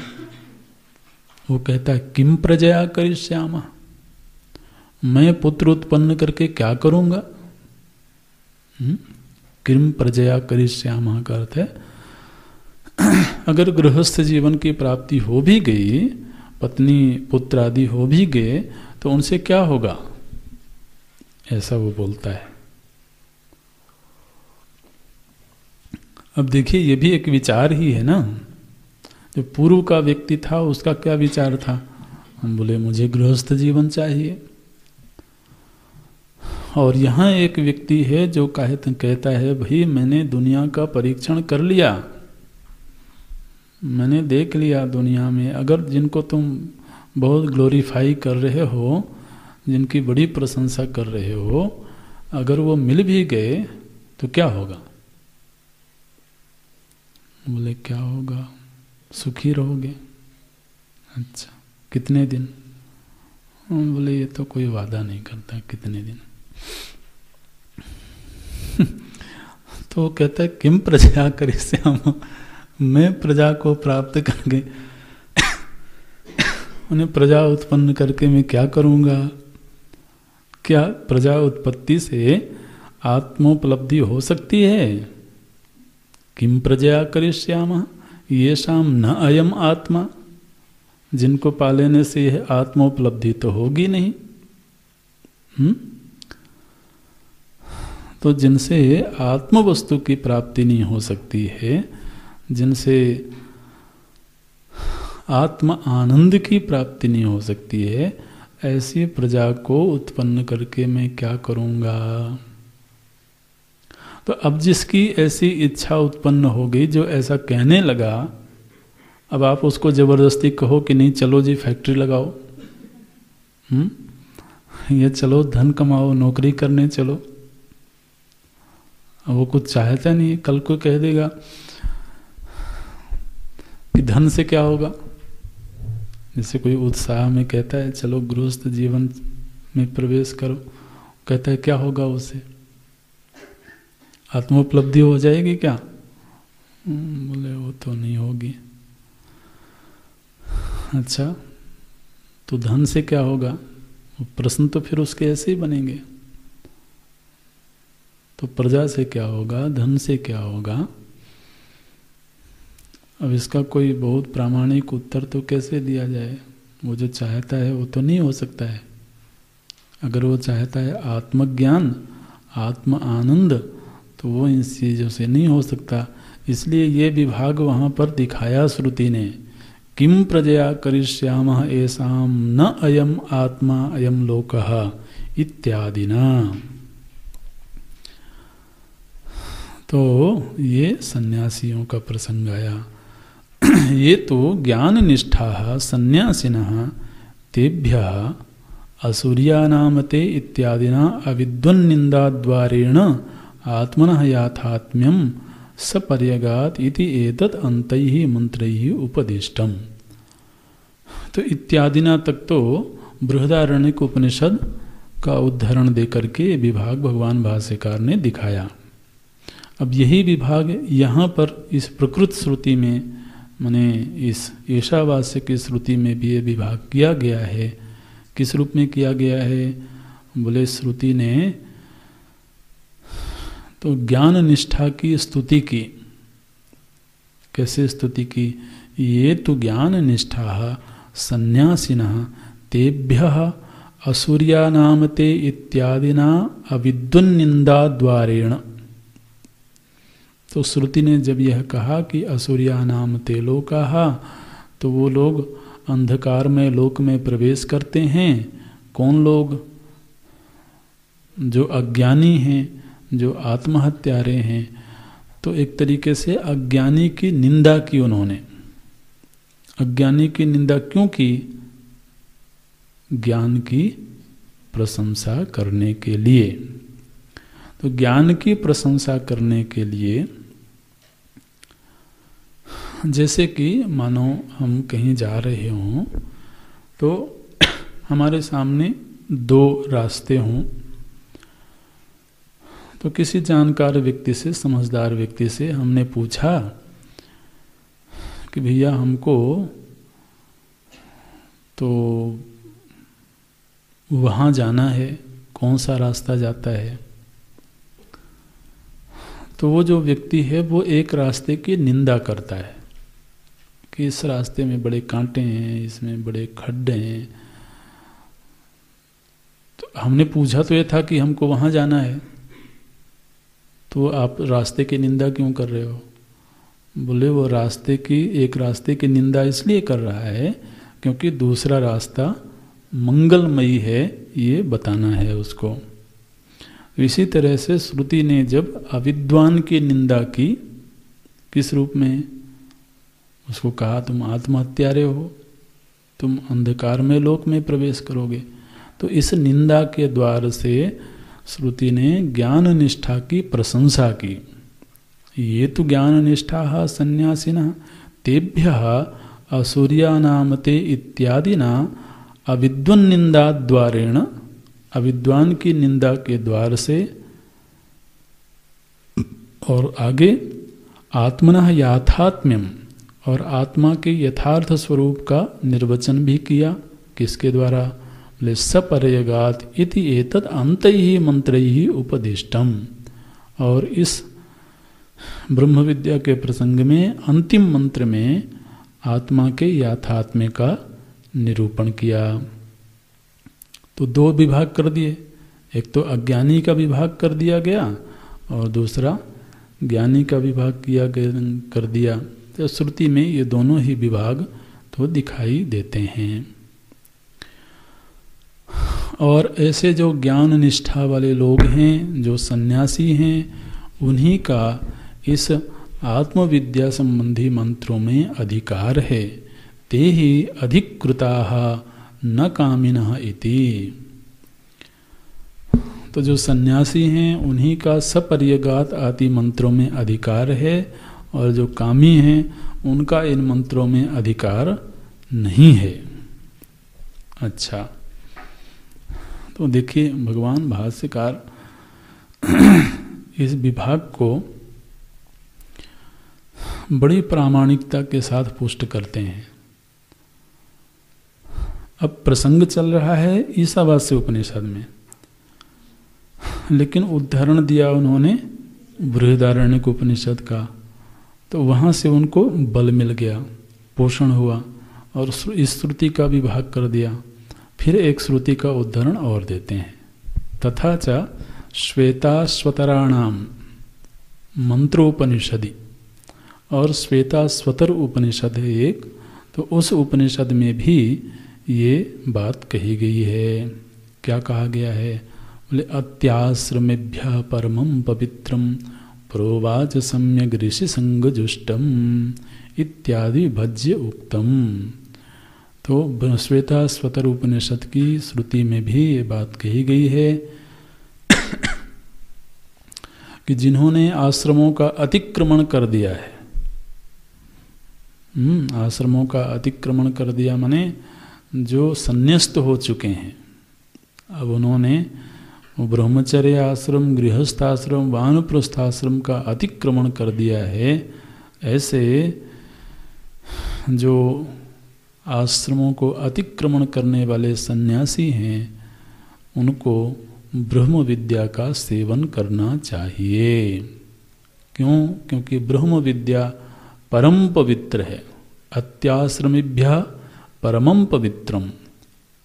वो कहता है किम प्रजया करिष्यामः, मैं पुत्र उत्पन्न करके क्या करूँगा? किम प्रजया करिष्यामः का अर्थ है, अगर गृहस्थ जीवन की प्राप्ति हो भी गई, पत्नी पुत्र आदि हो भी गए, तो उनसे क्या होगा? ऐसा वो बोलता है। अब देखिए, ये भी एक विचार ही है ना। जो पूर्व का व्यक्ति था, उसका क्या विचार था? हम बोले मुझे गृहस्थ जीवन चाहिए। और यहाँ एक व्यक्ति है जो कहता है, भाई मैंने दुनिया का परीक्षण कर लिया, मैंने देख लिया दुनिया में, अगर जिनको तुम बहुत ग्लोरीफाई कर रहे हो, जिनकी बड़ी प्रशंसा कर रहे हो, अगर वो मिल भी गए तो क्या होगा? बोले क्या होगा, सुखी रहोगे। अच्छा कितने दिन? बोले ये तो कोई वादा नहीं करता कितने दिन। तो कहता है किम प्रजा करिष्याम, मैं प्रजा को प्राप्त करके उन्हें प्रजा उत्पन्न करके मैं क्या करूँगा? क्या प्रजा उत्पत्ति से आत्मोपलब्धि हो सकती है? किम प्रजा करिष्यामः येषाम न अयम आत्मा, जिनको पालेने से यह आत्मोपलब्धि तो होगी नहीं। तो जिनसे आत्म वस्तु की प्राप्ति नहीं हो सकती है, जिनसे आत्म आनंद की प्राप्ति नहीं हो सकती है, ऐसी प्रजा को उत्पन्न करके मैं क्या करूँगा? तो अब जिसकी ऐसी इच्छा उत्पन्न हो गई, जो ऐसा कहने लगा, अब आप उसको जबरदस्ती कहो कि नहीं चलो जी फैक्ट्री लगाओ, ये चलो धन कमाओ, नौकरी करने चलो। अब वो कुछ चाहता नहीं, कल को कह देगा कि धन से क्या होगा। जैसे कोई उत्साह में कहता है चलो गृहस्थ जीवन में प्रवेश करो, कहता है क्या होगा उससे? आत्मोपलब्धि हो जाएगी क्या? बोले वो तो नहीं होगी। अच्छा तो धन से क्या होगा? वो प्रश्न तो फिर उसके ऐसे ही बनेंगे। तो प्रजा से क्या होगा, धन से क्या होगा? अब इसका कोई बहुत प्रामाणिक उत्तर तो कैसे दिया जाए? वो जो चाहता है वो तो नहीं हो सकता है। अगर वो चाहता है आत्मज्ञान, आत्म आनंद, तो वो इन चीज़ों से नहीं हो सकता। इसलिए ये विभाग वहाँ पर दिखाया श्रुति ने, किम प्रजया करिष्यामः येषां न अयम आत्मा अयम लोकः इत्यादि ना। तो ये सन्यासियों का प्रसंग आया। ये तो ज्ञान निष्ठा सन्यासिनः तेभ्यः असुर्यानामते इत्यादिना अविद्वन्निन्दाद्वारेण आत्मनः याथात्म्यं सपर्यगात इति एतत् अन्तैः मंत्रैः उपदिष्टम्। तो इत्यादिना तक तो बृहदारण्यक उपनिषद का उदाहरण देकर के विभाग भगवान भाष्यकार ने दिखाया। अब यही विभाग यहाँ पर इस प्रकृत श्रुति में, माने इस ईशावास्य की श्रुति में भी ये विभाग किया गया है। किस रूप में किया गया है? बोले श्रुति ने तो ज्ञान निष्ठा की स्तुति की। कैसे स्तुति की? ये तो ज्ञान निष्ठा सन्यासिनः तेभ्यः असुर्यानामते इत्यादिना अविद्वन्निन्दाद्वारेण। तो श्रुति ने जब यह कहा कि असुर्यानामते लोकाः, तो वो लोग अंधकार में लोक में प्रवेश करते हैं। कौन लोग? जो अज्ञानी हैं, जो आत्महत्यारे हैं। तो एक तरीके से अज्ञानी की निंदा की उन्होंने। अज्ञानी की निंदा क्यों की? ज्ञान की प्रशंसा करने के लिए। तो ज्ञान की प्रशंसा करने के लिए, जैसे कि मानो हम कहीं जा रहे हों, तो हमारे सामने दो रास्ते हों, तो किसी जानकार व्यक्ति से, समझदार व्यक्ति से हमने पूछा कि भैया हमको तो वहाँ जाना है, कौन सा रास्ता जाता है? तो वो जो व्यक्ति है वो एक रास्ते की निंदा करता है कि इस रास्ते में बड़े कांटे हैं, इसमें बड़े खड्डे हैं। तो हमने पूछा तो ये था कि हमको वहाँ जाना है, तो आप रास्ते की निंदा क्यों कर रहे हो? बोले वो एक रास्ते की निंदा इसलिए कर रहा है क्योंकि दूसरा रास्ता मंगलमयी है, ये बताना है उसको। इसी तरह से श्रुति ने जब अविद्वान की निंदा की, किस रूप में? उसको कहा तुम आत्महत्यारे हो, तुम अंधकार में लोक में प्रवेश करोगे। तो इस निंदा के द्वार से श्रुति ने ज्ञान निष्ठा की प्रशंसा की। ये तो ज्ञाननिष्ठाः सन्यासिनः तेभ्यः असूर्यानामते इत्यादिना अविद्वन्निंदाद्वारेण, अविद्वान की निंदा के द्वार से, और आगे आत्मनः याथात्म्यम, और आत्मा के यथार्थ स्वरूप का निर्वचन भी किया। किसके द्वारा? बोले सपर्यगात इति एतद् अन्तैः मंत्रैः उपदिष्टम। और इस ब्रह्म विद्या के प्रसंग में अंतिम मंत्र में आत्मा के याथात्म्य का निरूपण किया। तो दो विभाग कर दिए, एक तो अज्ञानी का विभाग कर दिया गया और दूसरा ज्ञानी का विभाग कर दिया। तो श्रुति में ये दोनों ही विभाग तो दिखाई देते हैं। और ऐसे जो ज्ञान निष्ठा वाले लोग हैं, जो सन्यासी हैं, उन्हीं का इस आत्मविद्या संबंधी मंत्रों में अधिकार है। ते ही अधिकृताः न कामिनः इति। तो जो सन्यासी हैं उन्हीं का सपर्यगात आदि मंत्रों में अधिकार है, और जो कामी हैं उनका इन मंत्रों में अधिकार नहीं है। अच्छा, तो देखिए भगवान भाष्यकार इस विभाग को बड़ी प्रामाणिकता के साथ पुष्ट करते हैं। अब प्रसंग चल रहा है ईशावास्य उपनिषद में, लेकिन उदाहरण दिया उन्होंने बृहदारण्यक उपनिषद का, तो वहाँ से उनको बल मिल गया, पोषण हुआ, और इस श्रुति का विभाग कर दिया। फिर एक श्रुति का उदाहरण और देते हैं। तथा च श्वेताश्वतराणाम मंत्रोपनिषदि, और श्वेताश्वतर उपनिषद है एक, तो उस उपनिषद में भी ये बात कही गई है। क्या कहा गया है? बोले अत्याश्रमेभ्यः परमं पवित्रं प्रोवाच सम्यग् ऋषि संगजुष्टम इत्यादि भज्य उक्तम। तो श्वेताश्वतर उपनिषद की श्रुति में भी ये बात कही गई है कि जिन्होंने आश्रमों का अतिक्रमण कर दिया है, आश्रमों का अतिक्रमण कर दिया माने जो संन्यस्त हो चुके हैं, अब उन्होंने ब्रह्मचर्य आश्रम, गृहस्थाश्रम, वानप्रस्थाश्रम का अतिक्रमण कर दिया है, ऐसे जो आश्रमों को अतिक्रमण करने वाले सन्यासी हैं उनको ब्रह्म विद्या का सेवन करना चाहिए। क्यों? क्योंकि ब्रह्म विद्या परम पवित्र है। अत्याश्रमेभ्यः परमं पवित्रम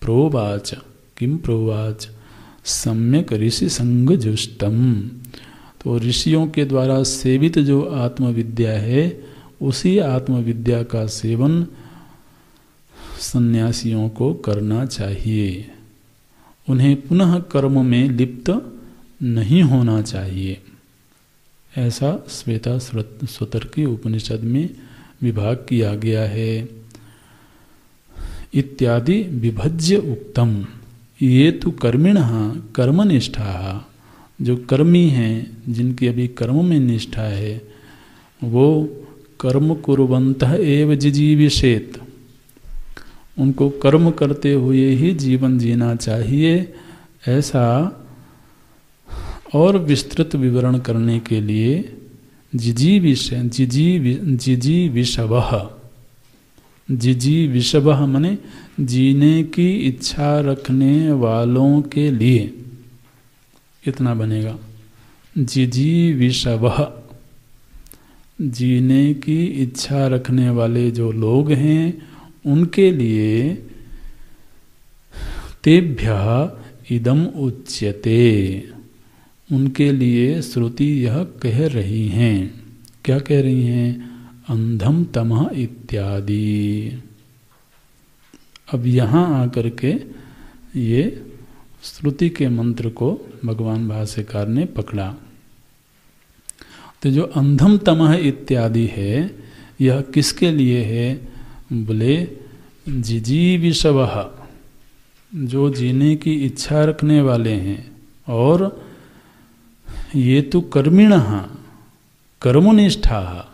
प्रोवाच, किम प्रोवाच? सम्यक ऋषि संगजुष्टम। तो ऋषियों के द्वारा सेवित जो आत्मविद्या है, उसी आत्मविद्या का सेवन सन्यासियों को करना चाहिए। उन्हें पुनः कर्म में लिप्त नहीं होना चाहिए। ऐसा श्वेताश्वतर की उपनिषद में विभाग किया गया है। इत्यादि विभज्य उक्तम। ये तो कर्मिणः कर्मनिष्ठाः, जो कर्मी हैं, जिनकी अभी कर्म में निष्ठा है, वो कर्म कुर्वन्तः एव जिजीविषेत्, उनको कर्म करते हुए ही जीवन जीना चाहिए। ऐसा और विस्तृत विवरण करने के लिए जिजीविषवः माने जीने की इच्छा रखने वालों के लिए, इतना बनेगा। जिजीविषवः, जीने की इच्छा रखने वाले जो लोग हैं उनके लिए तेभ्यः इदम उच्यते, उनके लिए श्रुति यह कह रही हैं। क्या कह रही हैं? अंधम तमः इत्यादि। अब यहाँ आकर के ये श्रुति के मंत्र को भगवान भाष्यकार ने पकड़ा। तो जो अंधम तमः इत्यादि है, यह किसके लिए है? बोले जिजीविषवः, जो जीने की इच्छा रखने वाले हैं, और ये तो कर्मिणः, कर्मनिष्ठा,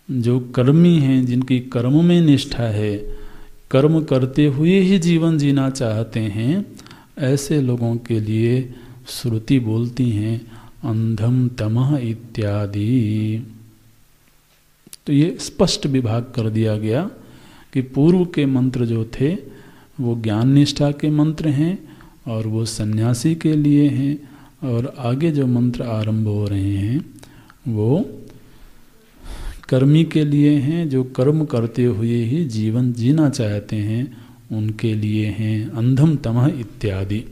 जो कर्मी हैं, जिनकी कर्म में निष्ठा है, कर्म करते हुए ही जीवन जीना चाहते हैं, ऐसे लोगों के लिए श्रुति बोलती हैं अंधम तमः इत्यादि। तो ये स्पष्ट विभाग कर दिया गया कि पूर्व के मंत्र जो थे वो ज्ञान निष्ठा के मंत्र हैं और वो सन्यासी के लिए हैं, और आगे जो मंत्र आरंभ हो रहे हैं वो कर्मी के लिए हैं, जो कर्म करते हुए ही जीवन जीना चाहते हैं उनके लिए हैं, अंधम तमः इत्यादि।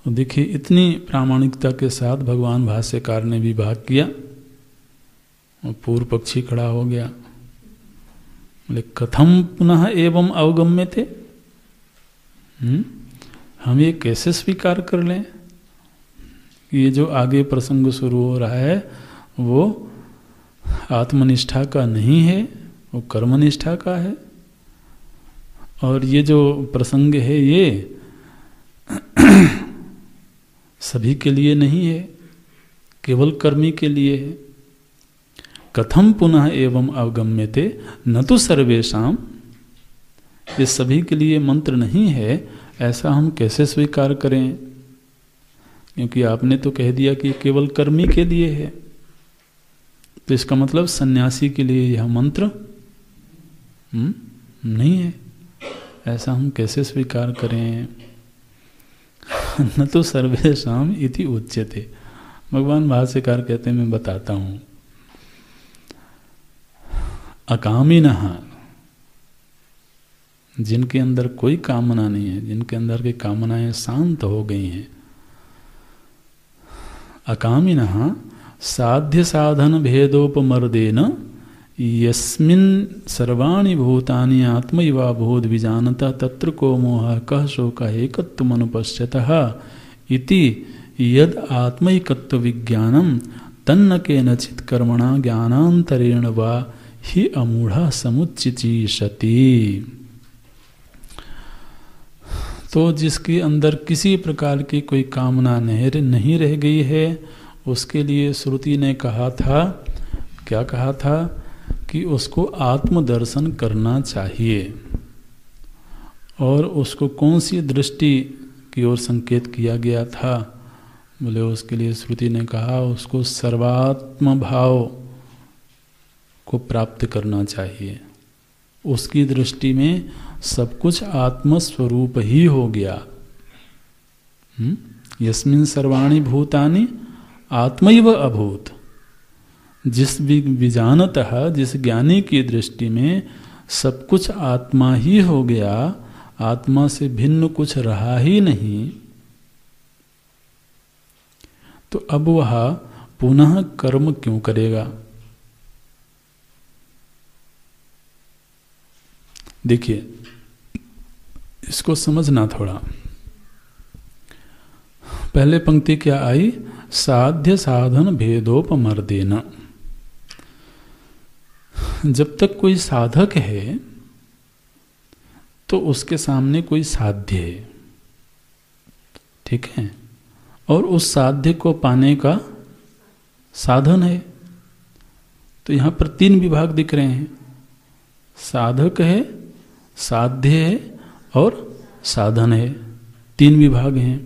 देखिए इतनी प्रामाणिकता के साथ भगवान भाष्यकार ने विभाग किया और पूर्व पक्षी खड़ा हो गया, बोले कथम पुनः एवं अवगम्य थे, हम ये कैसे स्वीकार कर लें? ये जो आगे प्रसंग शुरू हो रहा है वो आत्मनिष्ठा का नहीं है, वो कर्मनिष्ठा का है। और ये जो प्रसंग है ये सभी के लिए नहीं है, केवल कर्मी के लिए है। कथम पुनः एवं अवगम्यते न तो सर्वेषाम, ये सभी के लिए मंत्र नहीं है, ऐसा हम कैसे स्वीकार करें? क्योंकि आपने तो कह दिया कि केवल कर्मी के लिए है, तो इसका मतलब सन्यासी के लिए यह मंत्र नहीं है, ऐसा हम कैसे स्वीकार करें? न तो सर्वेषाम इति उच्यते। भगवान भाष्यकार कहते हैं, मैं बताता हूं, अकामिनः, जिनके अंदर कोई कामना नहीं है, जिनके अंदर की कामनाएं शांत हो गई हैं, अकामिनः साध्य साधन भेदोपमर्देन यस्मिन् सर्वाणि भूतानि आत्मैवा भूत विजानता तत्र को मोहः कः शोकः एकत्वमनुपश्यतः इति यद आत्मैकत्व विज्ञानं तन्न केनचित् कर्मणा ज्ञानान्तरेण वा हि अमूढ़ः समुच्चिचीषति। तो जिसके अंदर किसी प्रकार की कोई कामना नहीं रह गई है, उसके लिए श्रुति ने कहा था, क्या कहा था कि उसको आत्मदर्शन करना चाहिए। और उसको कौन सी दृष्टि की ओर संकेत किया गया था? बोले उसके लिए श्रुति ने कहा उसको सर्वात्म भाव को प्राप्त करना चाहिए। उसकी दृष्टि में सब कुछ आत्मस्वरूप ही हो गया। यस्मिन् सर्वाणि भूतानि आत्मैव अभूत। जिस विजानतः, जिस ज्ञानी की दृष्टि में सब कुछ आत्मा ही हो गया, आत्मा से भिन्न कुछ रहा ही नहीं, तो अब वह पुनः कर्म क्यों करेगा? देखिए इसको समझना थोड़ा। पहले पंक्ति क्या आई? साध्य साधन भेदोपमर्देन। जब तक कोई साधक है तो उसके सामने कोई साध्य है, ठीक है, और उस साध्य को पाने का साधन है। तो यहां पर तीन विभाग दिख रहे हैं, साधक है, साध्य है और साधन है, तीन विभाग हैं।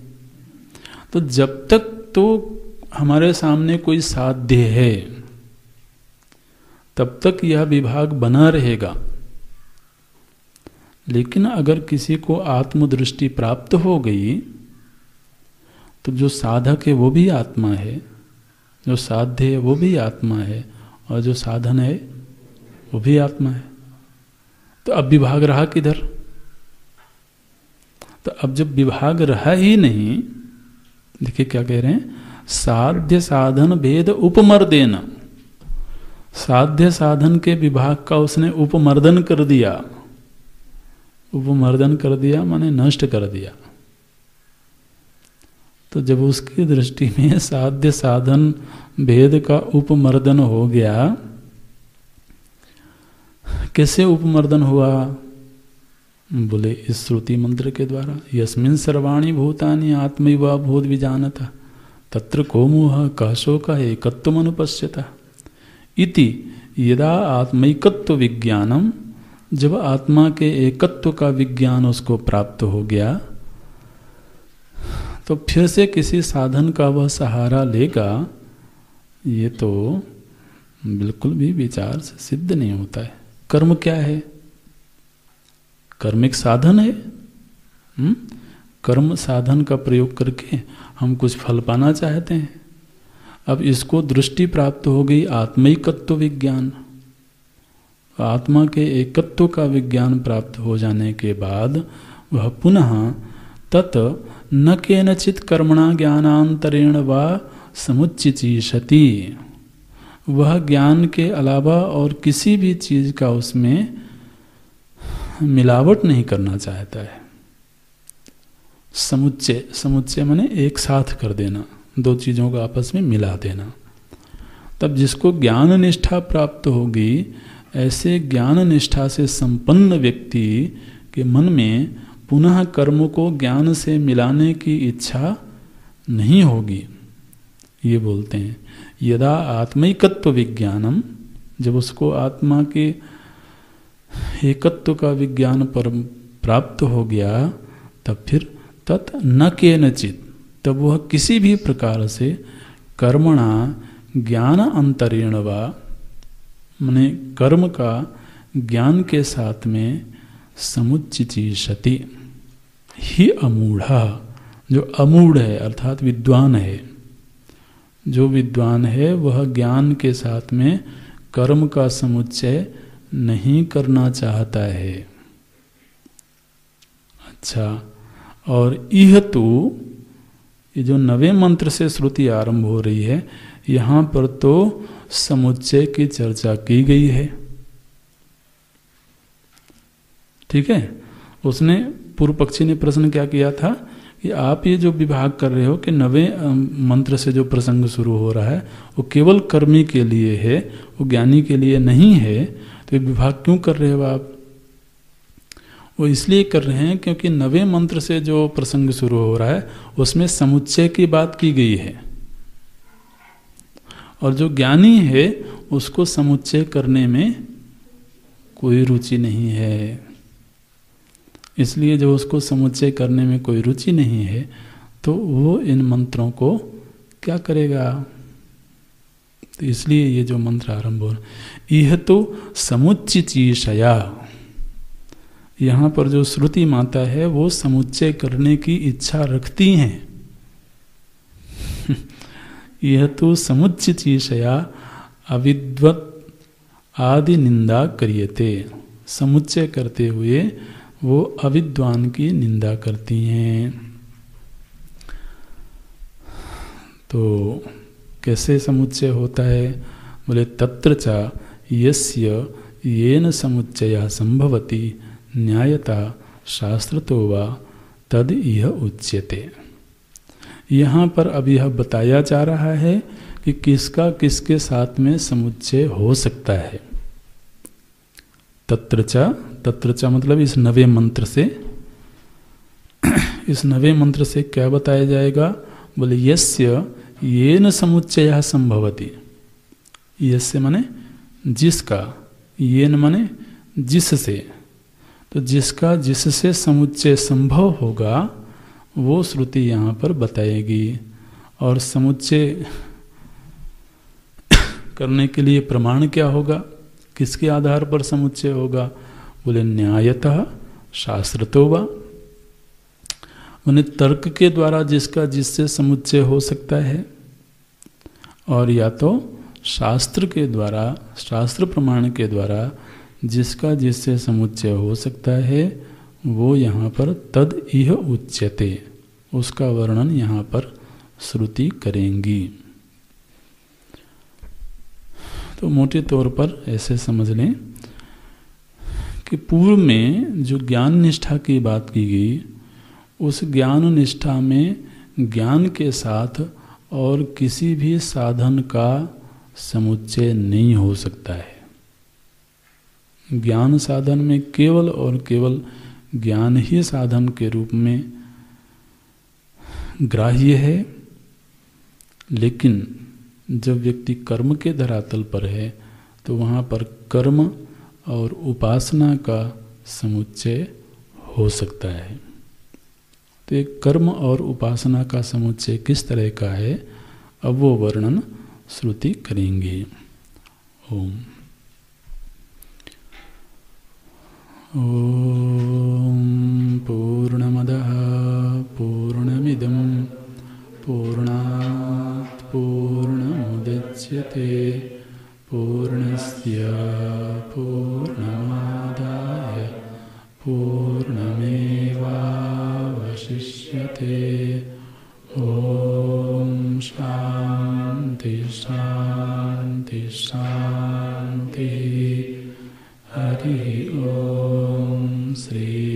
तो जब तक तो हमारे सामने कोई साध्य है तब तक यह विभाग बना रहेगा। लेकिन अगर किसी को आत्मदृष्टि प्राप्त हो गई तो जो साधक है वो भी आत्मा है, जो साध्य है वो भी आत्मा है, और जो साधन है वो भी आत्मा है। तो अब विभाग रहा किधर? तो अब जब विभाग रहा ही नहीं, देखिए क्या कह रहे हैं, साध्य साधन भेद उपमर्देन। साध्य साधन के विभाग का उसने उपमर्दन कर दिया। उपमर्दन कर दिया माने नष्ट कर दिया। तो जब उसकी दृष्टि में साध्य साधन भेद का उपमर्दन हो गया, कैसे उपमर्दन हुआ? बोले इस श्रुति मंत्र के द्वारा, यस्मिन् सर्वाणि भूतानि आत्मैव भूत विजानता। तत्र को मोह कः शोकः एकत्वमनुपश्यतः इति यदा आत्मैकत्व विज्ञानम, जब आत्मा के एकत्व का विज्ञान उसको प्राप्त हो गया तो फिर से किसी साधन का वह सहारा लेगा, ये तो बिल्कुल भी विचार से सिद्ध नहीं होता है। कर्म क्या है? कर्म एक साधन है। कर्म साधन का प्रयोग करके हम कुछ फल पाना चाहते हैं। अब इसको दृष्टि प्राप्त हो गई आत्मैकत्व विज्ञान, आत्मा के एकत्व का विज्ञान प्राप्त हो जाने के बाद वह पुनः तत् न केनचित कर्मणा ज्ञानांतरेण वा समुच्चिचीषति, वह ज्ञान के अलावा और किसी भी चीज का उसमें मिलावट नहीं करना चाहता है। समुच्चय, समुच्चय माने एक साथ कर देना, दो चीजों को आपस में मिला देना। तब जिसको ज्ञान निष्ठा प्राप्त होगी, ऐसे ज्ञान निष्ठा से संपन्न व्यक्ति के मन में पुनः कर्म को ज्ञान से मिलाने की इच्छा नहीं होगी। ये बोलते हैं यदा आत्मैकत्व विज्ञानम, जब उसको आत्मा के एकत्व का विज्ञान पर प्राप्त हो गया, तब फिर तत् न केनचित, तब वह किसी भी प्रकार से कर्मणा ज्ञान अंतरेण वा, माने कर्म का ज्ञान के साथ में समुच्चिचीषति ही अमूढ़ा, जो अमूढ़ है अर्थात विद्वान है, जो विद्वान है वह ज्ञान के साथ में कर्म का समुच्चय नहीं करना चाहता है। अच्छा, और इह तो, ये जो नवे मंत्र से श्रुति आरंभ हो रही है, यहाँ पर तो समुच्चय की चर्चा की गई है। ठीक है, उसने पूर्व पक्षी ने प्रश्न क्या किया था कि आप ये जो विभाग कर रहे हो कि नवे मंत्र से जो प्रसंग शुरू हो रहा है वो केवल कर्मी के लिए है, वो ज्ञानी के लिए नहीं है, तो ये विभाग क्यों कर रहे हो आप? वो इसलिए कर रहे हैं क्योंकि नवे मंत्र से जो प्रसंग शुरू हो रहा है उसमें समुच्चय की बात की गई है, और जो ज्ञानी है उसको समुच्चय करने में कोई रुचि नहीं है। इसलिए जब उसको समुच्चय करने में कोई रुचि नहीं है तो वो इन मंत्रों को क्या करेगा? तो इसलिए ये जो मंत्र आरंभ हो रहा, यह तो समुच्चिचीषया, यहाँ पर जो श्रुति माता है वो समुच्चय करने की इच्छा रखती हैं। यह तो समुच्चिचीषया अविद्वत आदि निंदा करियते, समुच्चय करते हुए वो अविद्वान की निंदा करती हैं। तो कैसे समुच्चय होता है? बोले तत्र च यस्य येन समुच्चयः संभवति न्यायता शास्त्रतो वा तद इह उच्यते। यहाँ पर अभी यह बताया जा रहा है कि किसका किसके साथ में समुच्चय हो सकता है। तत्र च मतलब इस नवे मंत्र से, इस नवे मंत्र से क्या बताया जाएगा? बोले यस्य येन समुच्चयः संभवति, यस्य माने जिसका, येन माने जिससे, तो जिसका जिससे समुच्चय संभव होगा वो श्रुति यहाँ पर बताएगी। और समुच्चय करने के लिए प्रमाण क्या होगा? किसके आधार पर समुच्चय होगा? बोले न्यायतः शास्त्रतो वा, माने तर्क के द्वारा जिसका जिससे समुच्चय हो सकता है, और या तो शास्त्र के द्वारा, शास्त्र प्रमाण के द्वारा जिसका जिससे समुच्चय हो सकता है, वो यहाँ पर तद इह उच्यते, उसका वर्णन यहाँ पर श्रुति करेंगी। तो मोटे तौर पर ऐसे समझ लें कि पूर्व में जो ज्ञान निष्ठा की बात की गई, उस ज्ञान निष्ठा में ज्ञान के साथ और किसी भी साधन का समुच्चय नहीं हो सकता है। ज्ञान साधन में केवल और केवल ज्ञान ही साधन के रूप में ग्राह्य है, लेकिन जब व्यक्ति कर्म के धरातल पर है तो वहाँ पर कर्म और उपासना का समुच्चय हो सकता है। तो एक कर्म और उपासना का समुच्चय किस तरह का है, अब वो वर्णन श्रुति करेंगे। ओम ओम पूर्णमदः पूर्णमिदं पूर्णात् पूर्णमुदच्यते पूर्णस्य पूर्णमादाय पूर्णमेवावशिष्यते। ओम शांति शांति शांति। हरि ओम श्री